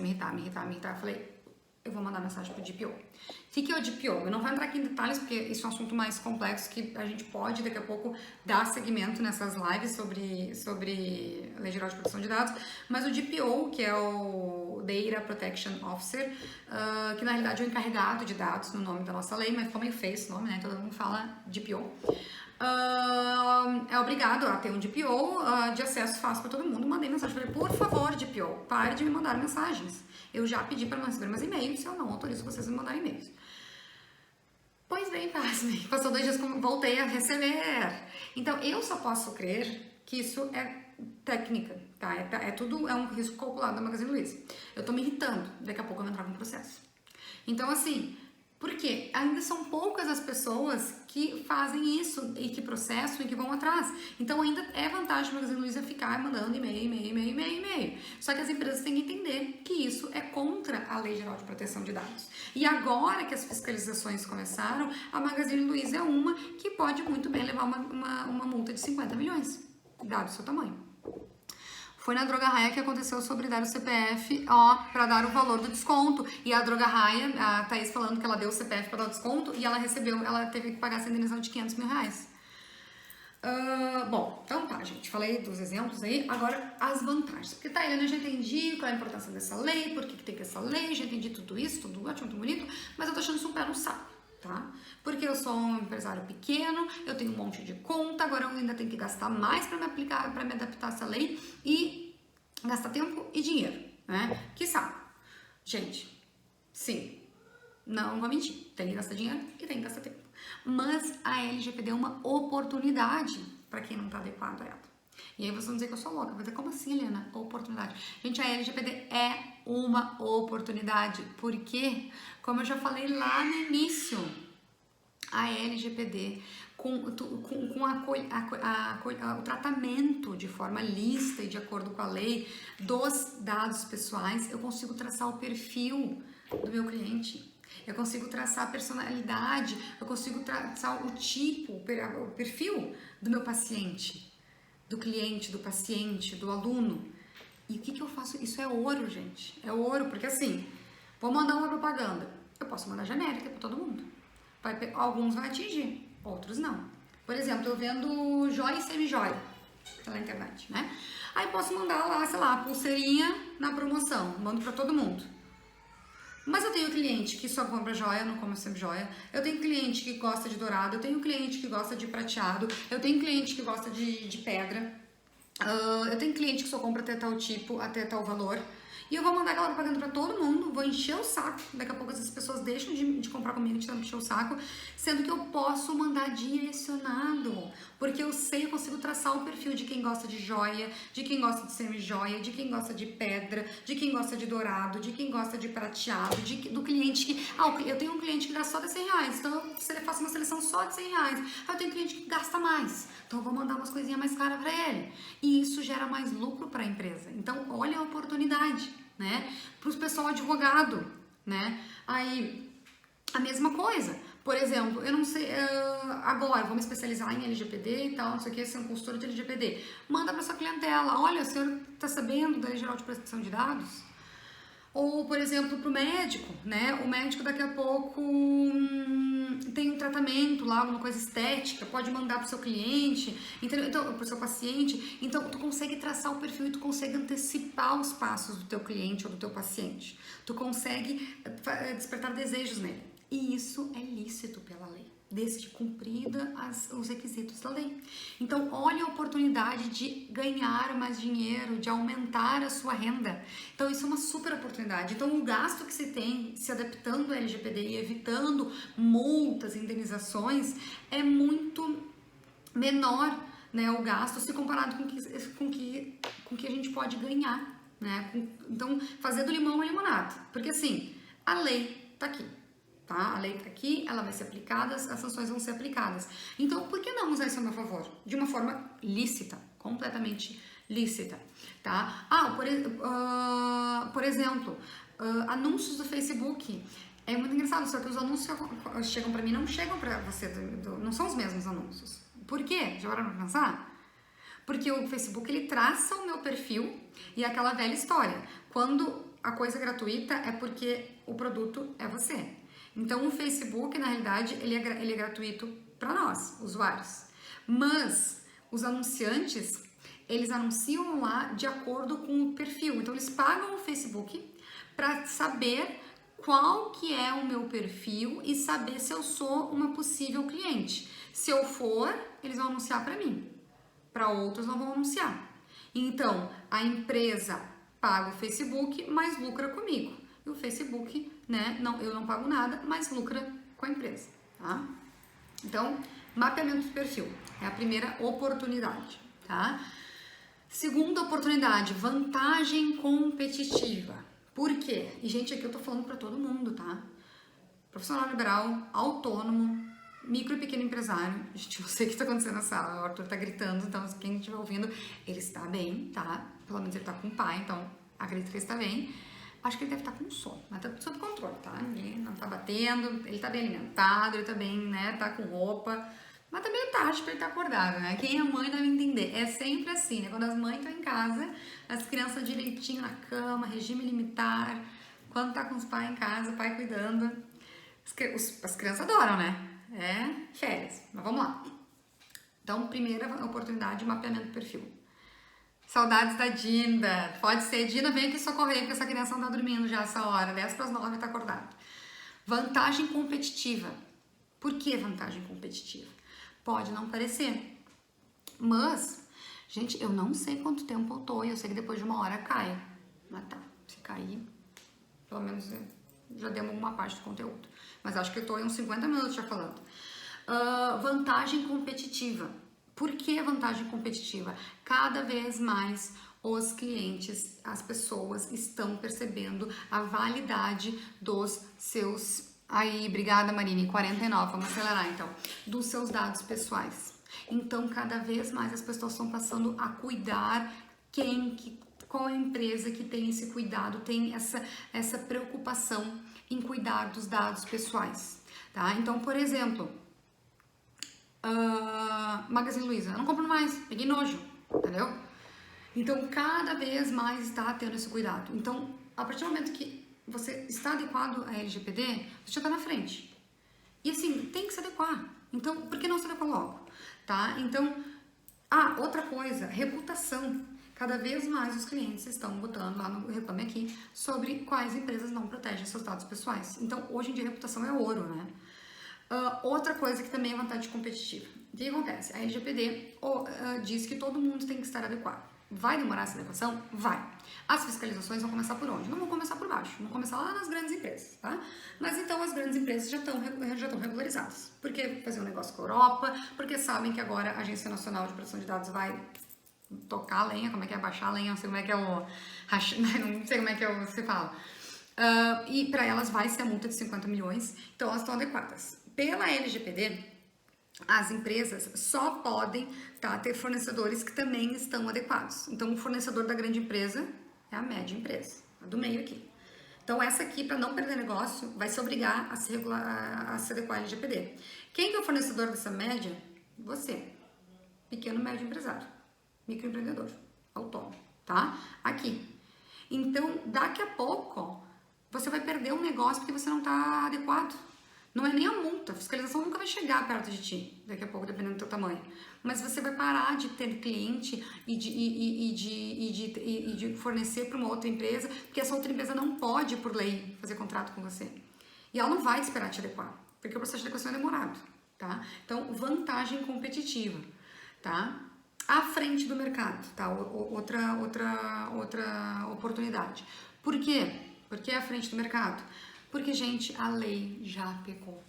a me irritar. Falei, eu vou mandar mensagem pro DPO. O que é o DPO? Eu não vou entrar aqui em detalhes, porque isso é um assunto mais complexo que a gente pode, daqui a pouco, dar seguimento nessas lives sobre Lei Geral de Proteção de Dados, mas o DPO, que é o Data Protection Officer, que na realidade é o encarregado de dados no nome da nossa lei, mas ficou meio feio esse nome, né? Todo mundo fala DPO. É obrigado a ter um DPO de acesso fácil para todo mundo. Mandei mensagem, falei, por favor, DPO, pare de me mandar mensagens. Eu já pedi para não receber mais e-mails, eu não autorizo vocês a me mandarem e-mails. Pois bem, pasmem, passou 2 dias, voltei a receber. Então, eu só posso crer que isso é técnica, tá? É um risco calculado da Magazine Luiza. Eu tô me irritando, daqui a pouco eu vou entrar com processo. Então, assim, por quê? Ainda são poucas as pessoas que fazem isso e que processam e que vão atrás. Então ainda é vantagem para a Magazine Luiza ficar mandando e-mail. Só que as empresas têm que entender que isso é contra a Lei Geral de Proteção de Dados. E agora que as fiscalizações começaram, a Magazine Luiza é uma que pode muito bem levar uma multa de 50 milhões, dado o seu tamanho. Foi na Droga Raia que aconteceu sobre dar o CPF, para dar o valor do desconto. E a Droga Raia, a Thaís falando que ela deu o CPF para dar o desconto e ela teve que pagar essa indenização de 500 mil reais. Bom, então tá, gente. Falei dos exemplos aí. Agora, as vantagens. Porque tá, Helena, eu já entendi qual é a importância dessa lei, por que tem que essa lei, já entendi tudo isso, tudo ótimo, tudo bonito, mas eu tô achando isso um pé no saco. tá? Porque eu sou um empresário pequeno, eu tenho um monte de conta, agora eu ainda tenho que gastar mais para me aplicar, para me adaptar a essa lei e gastar tempo e dinheiro, né? Que saco. Gente, sim, não vou mentir, tem que gastar dinheiro e tem que gastar tempo. Mas a LGPD é uma oportunidade para quem não está adequado a ela. E aí vocês vão dizer que eu sou louca. Vai dizer, como assim, Helena? Oportunidade. Gente, a LGPD é uma oportunidade. Porque, como eu já falei lá no início, a LGPD, com o tratamento de forma lícita e de acordo com a lei dos dados pessoais, eu consigo traçar o perfil do meu cliente. Eu consigo traçar a personalidade, eu consigo traçar o tipo, o perfil do meu paciente, do cliente, do paciente, do aluno. E o que eu faço? Isso é ouro, gente. É ouro, porque assim, vou mandar uma propaganda. Eu posso mandar genérica para todo mundo. Alguns vai atingir, outros não. Por exemplo, eu vendo joia e semi-joia pela internet, né? Aí posso mandar lá, sei lá, pulseirinha na promoção. Mando para todo mundo. Mas eu tenho cliente que só compra joia, não compra semi-joia. Eu tenho cliente que gosta de dourado, eu tenho cliente que gosta de prateado, eu tenho cliente que gosta de pedra, eu tenho cliente que só compra até tal tipo, até tal valor. E eu vou mandar aquela propaganda pra todo mundo, vou encher o saco. Daqui a pouco essas pessoas deixam de comprar comigo, de encher o saco, sendo que eu posso mandar direcionado. Porque eu sei, eu consigo traçar o perfil de quem gosta de joia, de quem gosta de semi-joia, de quem gosta de pedra, de quem gosta de dourado, de quem gosta de prateado, do cliente que... eu tenho um cliente que gasta só de R$100, então eu faço uma seleção só de R$100. Eu tenho cliente que gasta mais, então eu vou mandar umas coisinhas mais caras pra ele. E isso gera mais lucro pra empresa. Então, olha a oportunidade, né? Para o pessoal advogado, né? Aí, a mesma coisa. Por exemplo, eu não sei, agora vou me especializar em LGPD e tal, não sei o que, ser um consultor de LGPD. Manda para sua clientela, olha, o senhor está sabendo da Lei Geral de Proteção de Dados? Ou, por exemplo, para o médico, né? O médico daqui a pouco tem um tratamento lá, alguma coisa estética, pode mandar para o seu cliente, então, para o seu paciente. Então, tu consegue traçar o perfil e tu consegue antecipar os passos do teu cliente ou do teu paciente. Tu consegue despertar desejos nele. E isso é lícito pela lei, desde cumprida os requisitos da lei. Então, olha a oportunidade de ganhar mais dinheiro, de aumentar a sua renda. Então, isso é uma super oportunidade. Então, o gasto que se tem se adaptando ao LGPD e evitando multas, indenizações, é muito menor, né, o gasto se comparado com o que a gente pode ganhar, né? Então, fazer do limão a limonada. Porque, assim, a lei tá aqui. Tá? A lei está aqui, ela vai ser aplicada, as sanções vão ser aplicadas. Então, por que não usar isso a meu favor? De uma forma lícita, completamente lícita, tá? Por exemplo, anúncios do Facebook. É muito engraçado, só que os anúncios que chegam para mim não chegam para você, não são os mesmos anúncios. Por quê? Já pararam pra pensar? Porque o Facebook, ele traça o meu perfil e é aquela velha história. Quando a coisa é gratuita, é porque o produto é você. Então, o Facebook, na realidade, ele é gratuito para nós, usuários. Mas os anunciantes, eles anunciam lá de acordo com o perfil. Então, eles pagam o Facebook para saber qual que é o meu perfil e saber se eu sou uma possível cliente. Se eu for, eles vão anunciar para mim. Para outros não vão anunciar. Então, a empresa paga o Facebook, mas lucra comigo. E o Facebook, né, eu não pago nada, mas lucra com a empresa, tá? Então, mapeamento de perfil é a primeira oportunidade, tá? Segunda oportunidade, vantagem competitiva. Por quê? E, gente, aqui eu tô falando para todo mundo, tá? Profissional liberal, autônomo, micro e pequeno empresário. Gente, não sei o que tá acontecendo na sala, o Arthur tá gritando, então quem estiver ouvindo, ele está bem, tá? Pelo menos ele tá com o pai, então acredito que ele está bem. Acho que ele deve estar com sono, mas tá sob controle, tá? Ninguém não tá batendo, ele tá bem alimentado, ele tá bem, né? Tá com roupa, mas também é tarde pra ele estar acordado, né? Quem é mãe deve entender. É sempre assim, né? Quando as mães estão em casa, as crianças direitinho na cama, regime limitar. Quando tá com os pais em casa, o pai cuidando. As crianças adoram, né? É férias, mas vamos lá. Então, primeira oportunidade, mapeamento do perfil. Saudades da Dinda. Pode ser, Dinda, vem aqui socorrer, porque essa criança não tá dormindo já essa hora. 10 para as 9 tá acordada. Vantagem competitiva. Por que vantagem competitiva? Pode não parecer, mas, gente, eu não sei quanto tempo eu tô e eu sei que depois de 1 hora cai. Mas tá, se cair, pelo menos já demos uma parte do conteúdo. Mas acho que eu tô em uns 50 minutos já falando. Vantagem competitiva. Por que vantagem competitiva? Cada vez mais os clientes, as pessoas estão percebendo a validade dos seus... Aí, obrigada Marine, 49, vamos acelerar então. Dos seus dados pessoais. Então, cada vez mais as pessoas estão passando a cuidar qual é a empresa que tem esse cuidado, tem essa preocupação em cuidar dos dados pessoais, tá? Então, por exemplo, Magazine Luiza, eu não compro mais, peguei nojo, entendeu? Então, cada vez mais está tendo esse cuidado. Então, a partir do momento que você está adequado à LGPD, você já está na frente. E assim, tem que se adequar. Então, por que não se adequar logo? Tá? Então, outra coisa, reputação. Cada vez mais os clientes estão botando lá no Reclame Aqui sobre quais empresas não protegem seus dados pessoais. Então, hoje em dia, reputação é ouro, né? Outra coisa que também é vantagem competitiva. O que acontece? A LGPD diz que todo mundo tem que estar adequado. Vai demorar essa adequação? Vai. As fiscalizações vão começar por onde? Não vão começar por baixo, vão começar lá nas grandes empresas, tá? Mas então as grandes empresas já estão regularizadas. Porque fazer um negócio com a Europa, porque sabem que agora a Agência Nacional de Proteção de Dados vai tocar a lenha, como é que é baixar a lenha, não sei como é que é não sei como é que você fala. E para elas vai ser a multa de 50 milhões, então elas estão adequadas. Pela LGPD, as empresas só podem ter fornecedores que também estão adequados. Então, o fornecedor da grande empresa é a média empresa, a do meio aqui. Então, essa aqui, para não perder negócio, vai se obrigar a se adequar à LGPD. Quem que é o fornecedor dessa média? Você, pequeno, médio empresário, microempreendedor, autônomo, tá? Aqui. Então, daqui a pouco, você vai perder um negócio porque você não está adequado. Não é nem a multa, a fiscalização nunca vai chegar perto de ti, daqui a pouco, dependendo do teu tamanho. Mas você vai parar de ter cliente e de fornecer para uma outra empresa, porque essa outra empresa não pode, por lei, fazer contrato com você. E ela não vai te esperar te adequar, porque o processo de adequação é demorado, tá? Então, vantagem competitiva, tá? À frente do mercado, tá? Outra oportunidade. Por quê? Por que à frente do mercado? Porque, gente, a lei já pegou.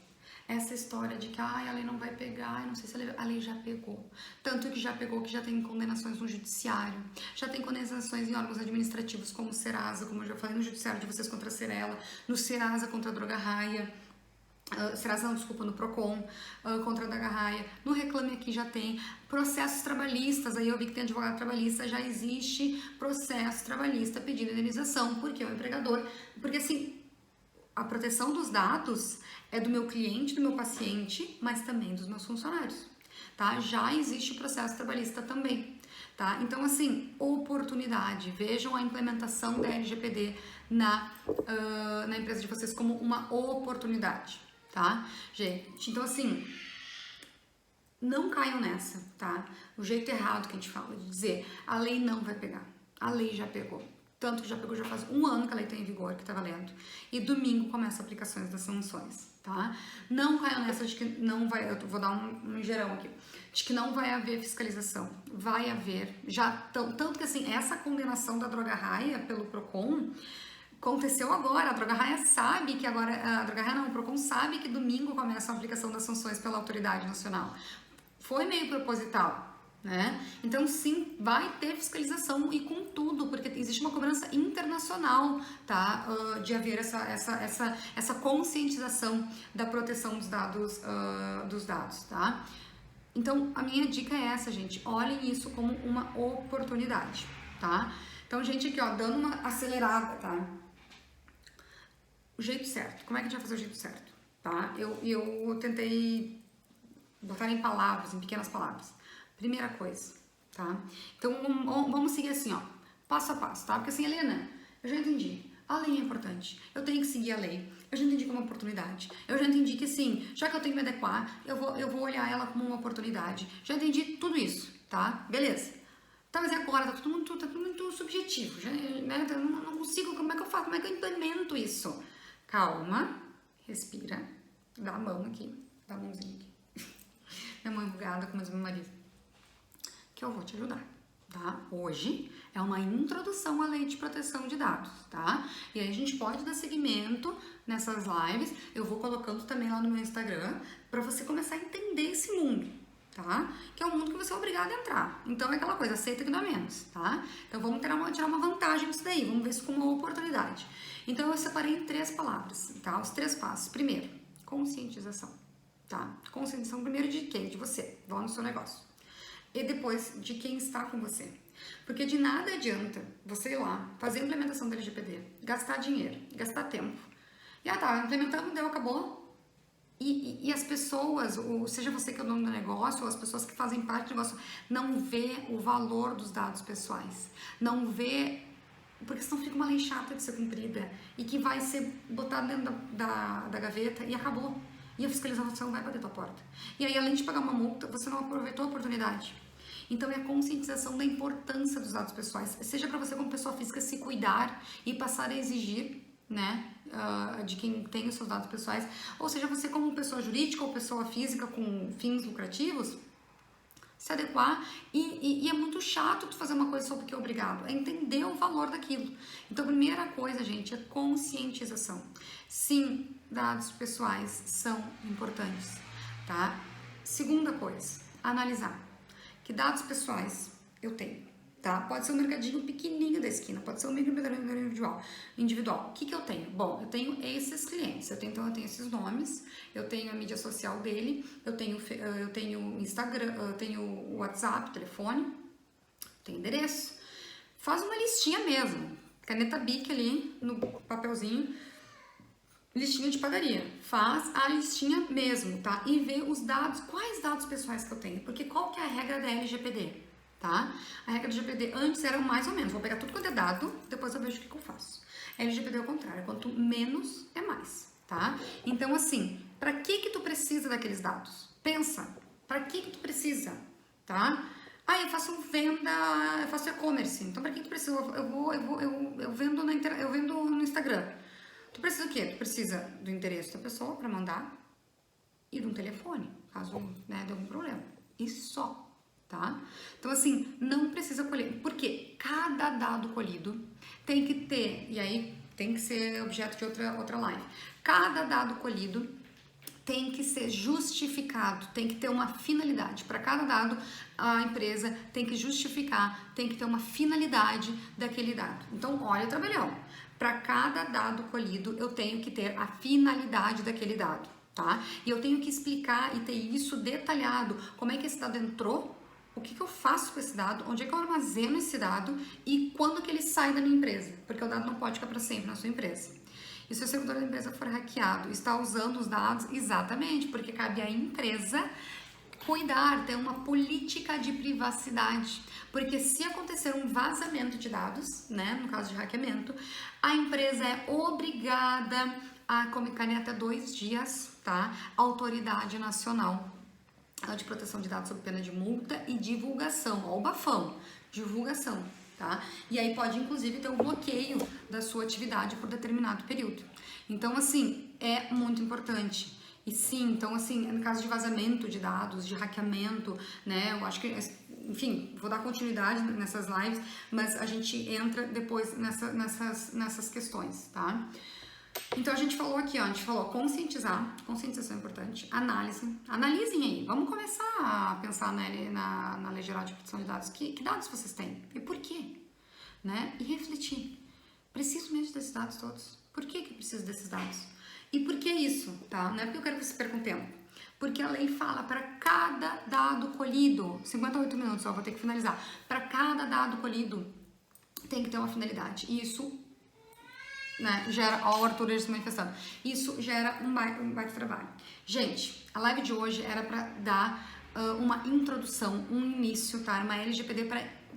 Essa história de que a lei não vai pegar, não sei se a lei já pegou. Tanto que já pegou que já tem condenações no judiciário, já tem condenações em órgãos administrativos como o Serasa, como eu já falei no judiciário de vocês contra a Serela, no Serasa contra a Droga Raia, Serasa não, desculpa, no Procon, contra a Droga Raia, no Reclame Aqui já tem processos trabalhistas, aí eu vi que tem advogado trabalhista, já existe processo trabalhista pedindo indenização, porque o empregador, porque assim, a proteção dos dados é do meu cliente, do meu paciente, mas também dos meus funcionários, tá? Já existe o processo trabalhista também, tá? Então, assim, oportunidade. Vejam a implementação da LGPD na empresa de vocês como uma oportunidade, tá? Gente, então, assim, não caiam nessa, tá? O jeito errado que a gente fala de dizer a lei não vai pegar. A lei já pegou. Tanto que já pegou, já faz 1 ano que a lei está em vigor, que está valendo. E domingo começa aplicações das sanções, tá? Não caiam nessa de que não vai, eu vou dar um gerão aqui, de que não vai haver fiscalização. Vai haver, tanto que assim, essa condenação da Droga Raia pelo Procon aconteceu agora. A Droga Raia sabe que agora, o Procon sabe que domingo começa a aplicação das sanções pela autoridade nacional. Foi meio proposital, né? Então sim, vai ter fiscalização e com tudo, porque existe uma cobrança internacional, tá? De haver essa conscientização da proteção dos dados, tá? Então a minha dica é essa, gente, olhem isso como uma oportunidade, tá? Então, gente, aqui ó, dando uma acelerada, tá? O jeito certo, como é que a gente vai fazer o jeito certo, tá? Eu tentei botar em palavras, em pequenas palavras. Primeira coisa, tá? Então, vamos seguir assim, ó, passo a passo, tá? Porque assim, Helena, eu já entendi. A lei é importante, eu tenho que seguir a lei. Eu já entendi que é uma oportunidade. Eu já entendi que, assim, já que eu tenho que me adequar, eu vou olhar ela como uma oportunidade. Já entendi tudo isso, tá? Beleza. Tá, mas agora tá tudo muito subjetivo, já, né? Eu não consigo, como é que eu faço? Como é que eu implemento isso? Calma, respira, dá a mão aqui, Dá a mãozinha aqui. Minha mão enrugada, como diz meu marido. Que eu vou te ajudar, tá? Hoje é uma introdução à lei de proteção de dados, tá? E aí a gente pode dar seguimento nessas lives. Eu vou colocando também lá no meu Instagram para você começar a entender esse mundo, tá? Que é um mundo que você é obrigado a entrar. Então é aquela coisa, aceita que dá menos, tá? Então vamos tirar uma vantagem disso daí, vamos ver isso como uma oportunidade. Então eu separei em 3 palavras, tá? Os 3 passos. Primeiro, conscientização, tá? Conscientização primeiro de quem? De você, lá no seu negócio. E depois de quem está com você. Porque de nada adianta você ir lá, fazer a implementação da LGPD, gastar dinheiro, gastar tempo. E tá, implementando, deu, acabou. E as pessoas, ou seja você que é o dono do negócio, ou as pessoas que fazem parte do negócio, não vê o valor dos dados pessoais. Não vê, porque senão fica uma lei chata de ser cumprida e que vai ser botada dentro da gaveta e acabou. E a fiscalização vai bater tua porta. E aí, além de pagar uma multa, você não aproveitou a oportunidade. Então, é a conscientização da importância dos dados pessoais. Seja para você, como pessoa física, se cuidar e passar a exigir, né, de quem tem os seus dados pessoais. Ou seja, você, como pessoa jurídica ou pessoa física com fins lucrativos, se adequar. E é muito chato tu fazer uma coisa só porque é obrigado. É entender o valor daquilo. Então, a primeira coisa, gente, é conscientização. Sim, dados pessoais são importantes, tá? Segunda coisa, analisar. Que dados pessoais eu tenho, tá? Pode ser um mercadinho pequenininho da esquina, pode ser um microempreendedor individual. O que eu tenho? Bom, eu tenho esses clientes, então eu tenho esses nomes, eu tenho a mídia social dele, eu tenho Instagram, eu tenho WhatsApp, telefone, tenho endereço. Faz uma listinha mesmo, caneta Bic ali no papelzinho, listinha de padaria, faz a listinha mesmo, tá? E vê os dados, quais dados pessoais que eu tenho, porque qual que é a regra da LGPD, tá? A regra da LGPD antes era mais ou menos, vou pegar tudo quanto é dado, depois eu vejo o que eu faço. A LGPD é o contrário, quanto menos é mais, tá? Então assim, pra que tu precisa daqueles dados? Pensa, pra que tu precisa, tá? Eu faço venda, eu faço e-commerce, então pra que tu precisa? Eu vendo no Instagram. Tu precisa do quê? Tu precisa do endereço da pessoa para mandar e de um telefone, caso dê algum problema. E só, tá? Então, assim, não precisa colher. Porque cada dado colhido tem que ter, e aí tem que ser objeto de outra live. Cada dado colhido tem que ser justificado, tem que ter uma finalidade. Para cada dado, a empresa tem que justificar, tem que ter uma finalidade daquele dado. Então, olha o trabalhão. Para cada dado colhido, eu tenho que ter a finalidade daquele dado, tá? E eu tenho que explicar e ter isso detalhado. Como é que esse dado entrou, o que eu faço com esse dado, onde é que eu armazeno esse dado e quando que ele sai da minha empresa. Porque o dado não pode ficar para sempre na sua empresa. E se o servidor da empresa for hackeado, está usando os dados, exatamente, porque cabe à empresa cuidar, ter uma política de privacidade, porque se acontecer um vazamento de dados, né, no caso de hackeamento, a empresa é obrigada a comunicar até 2 dias, tá? A Autoridade Nacional de Proteção de Dados sob pena de multa e divulgação, ó, o bafão, divulgação, tá? E aí pode inclusive ter um bloqueio da sua atividade por determinado período. Então, assim, é muito importante. E sim, então assim, no caso de vazamento de dados, de hackeamento, né, eu acho que, enfim, vou dar continuidade nessas lives, mas a gente entra depois nessas questões, tá? Então a gente falou aqui, ó, a gente falou conscientização é importante, analisem aí, vamos começar a pensar na Lei Geral de Proteção de Dados, que dados vocês têm e por quê, né, e refletir, preciso mesmo desses dados todos, por que preciso desses dados? E por que isso, tá? Não é porque eu quero que você perca um tempo. Porque a lei fala para cada dado colhido, 58 minutos, só vou ter que finalizar. Para cada dado colhido tem que ter uma finalidade. E isso, né, gera, ó, o Arthur se manifestando. Isso gera um baita trabalho. Gente, a live de hoje era para dar uma introdução, um início, tá? Uma LGPD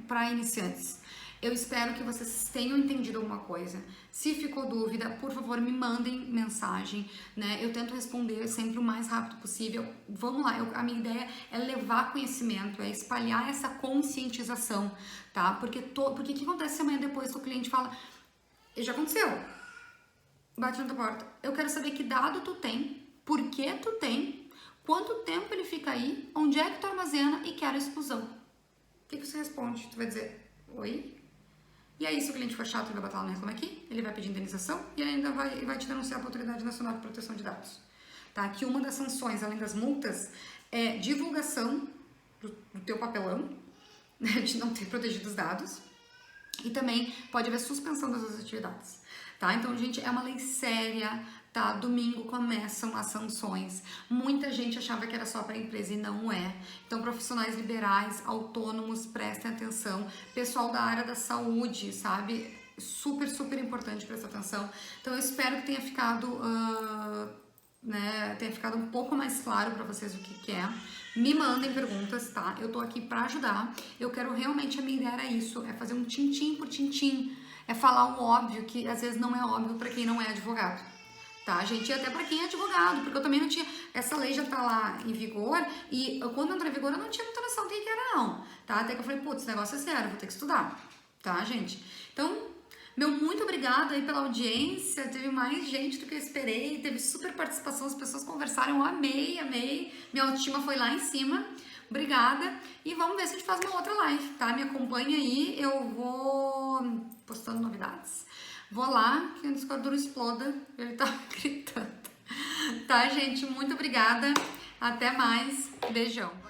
para iniciantes. Eu espero que vocês tenham entendido alguma coisa. Se ficou dúvida, por favor, me mandem mensagem, né? Eu tento responder sempre o mais rápido possível. Vamos lá, a minha ideia é levar conhecimento, é espalhar essa conscientização, tá? Porque o que acontece se amanhã depois o cliente fala, já aconteceu, bate na tua porta, eu quero saber que dado tu tem, por que tu tem, Quanto tempo ele fica aí? Onde é que tu armazena e quer a exclusão? O que você responde? Tu vai dizer, oi? E aí, se o cliente for chato, ele vai botar lá no Reclame Aqui, ele vai pedir indenização e ainda vai te denunciar para a Autoridade Nacional de Proteção de Dados. Tá? Que uma das sanções, além das multas, é divulgação do teu papelão, né, de não ter protegido os dados, e também pode haver suspensão das suas atividades. Tá? Então, gente, é uma lei séria, tá? Domingo começam as sanções. Muita gente achava que era só para a empresa e não é. Então, profissionais liberais, autônomos, prestem atenção. Pessoal da área da saúde, sabe? Super, super importante prestar atenção. Então, eu espero que tenha ficado, tenha ficado um pouco mais claro para vocês o que é. Me mandem perguntas, tá? Eu tô aqui para ajudar. Eu quero realmente, a minha ideia era isso, é fazer um tintim por tintim. É falar o óbvio, que às vezes não é óbvio para quem não é advogado, tá, gente? E até para quem é advogado, porque eu também não tinha... Essa lei já tá lá em vigor e quando entrou em vigor eu não tinha muita noção do que era, não, tá? Até que eu falei, putz, esse negócio é sério, vou ter que estudar, tá, gente? Então, meu muito obrigada aí pela audiência, teve mais gente do que eu esperei, teve super participação, as pessoas conversaram, eu amei, minha autoestima foi lá em cima. Obrigada e vamos ver se a gente faz uma outra live, tá? Me acompanha aí, eu vou postando novidades. Vou lá, que antes que o Arthur exploda, ele tá gritando. Tá, gente? Muito obrigada. Até mais. Beijão.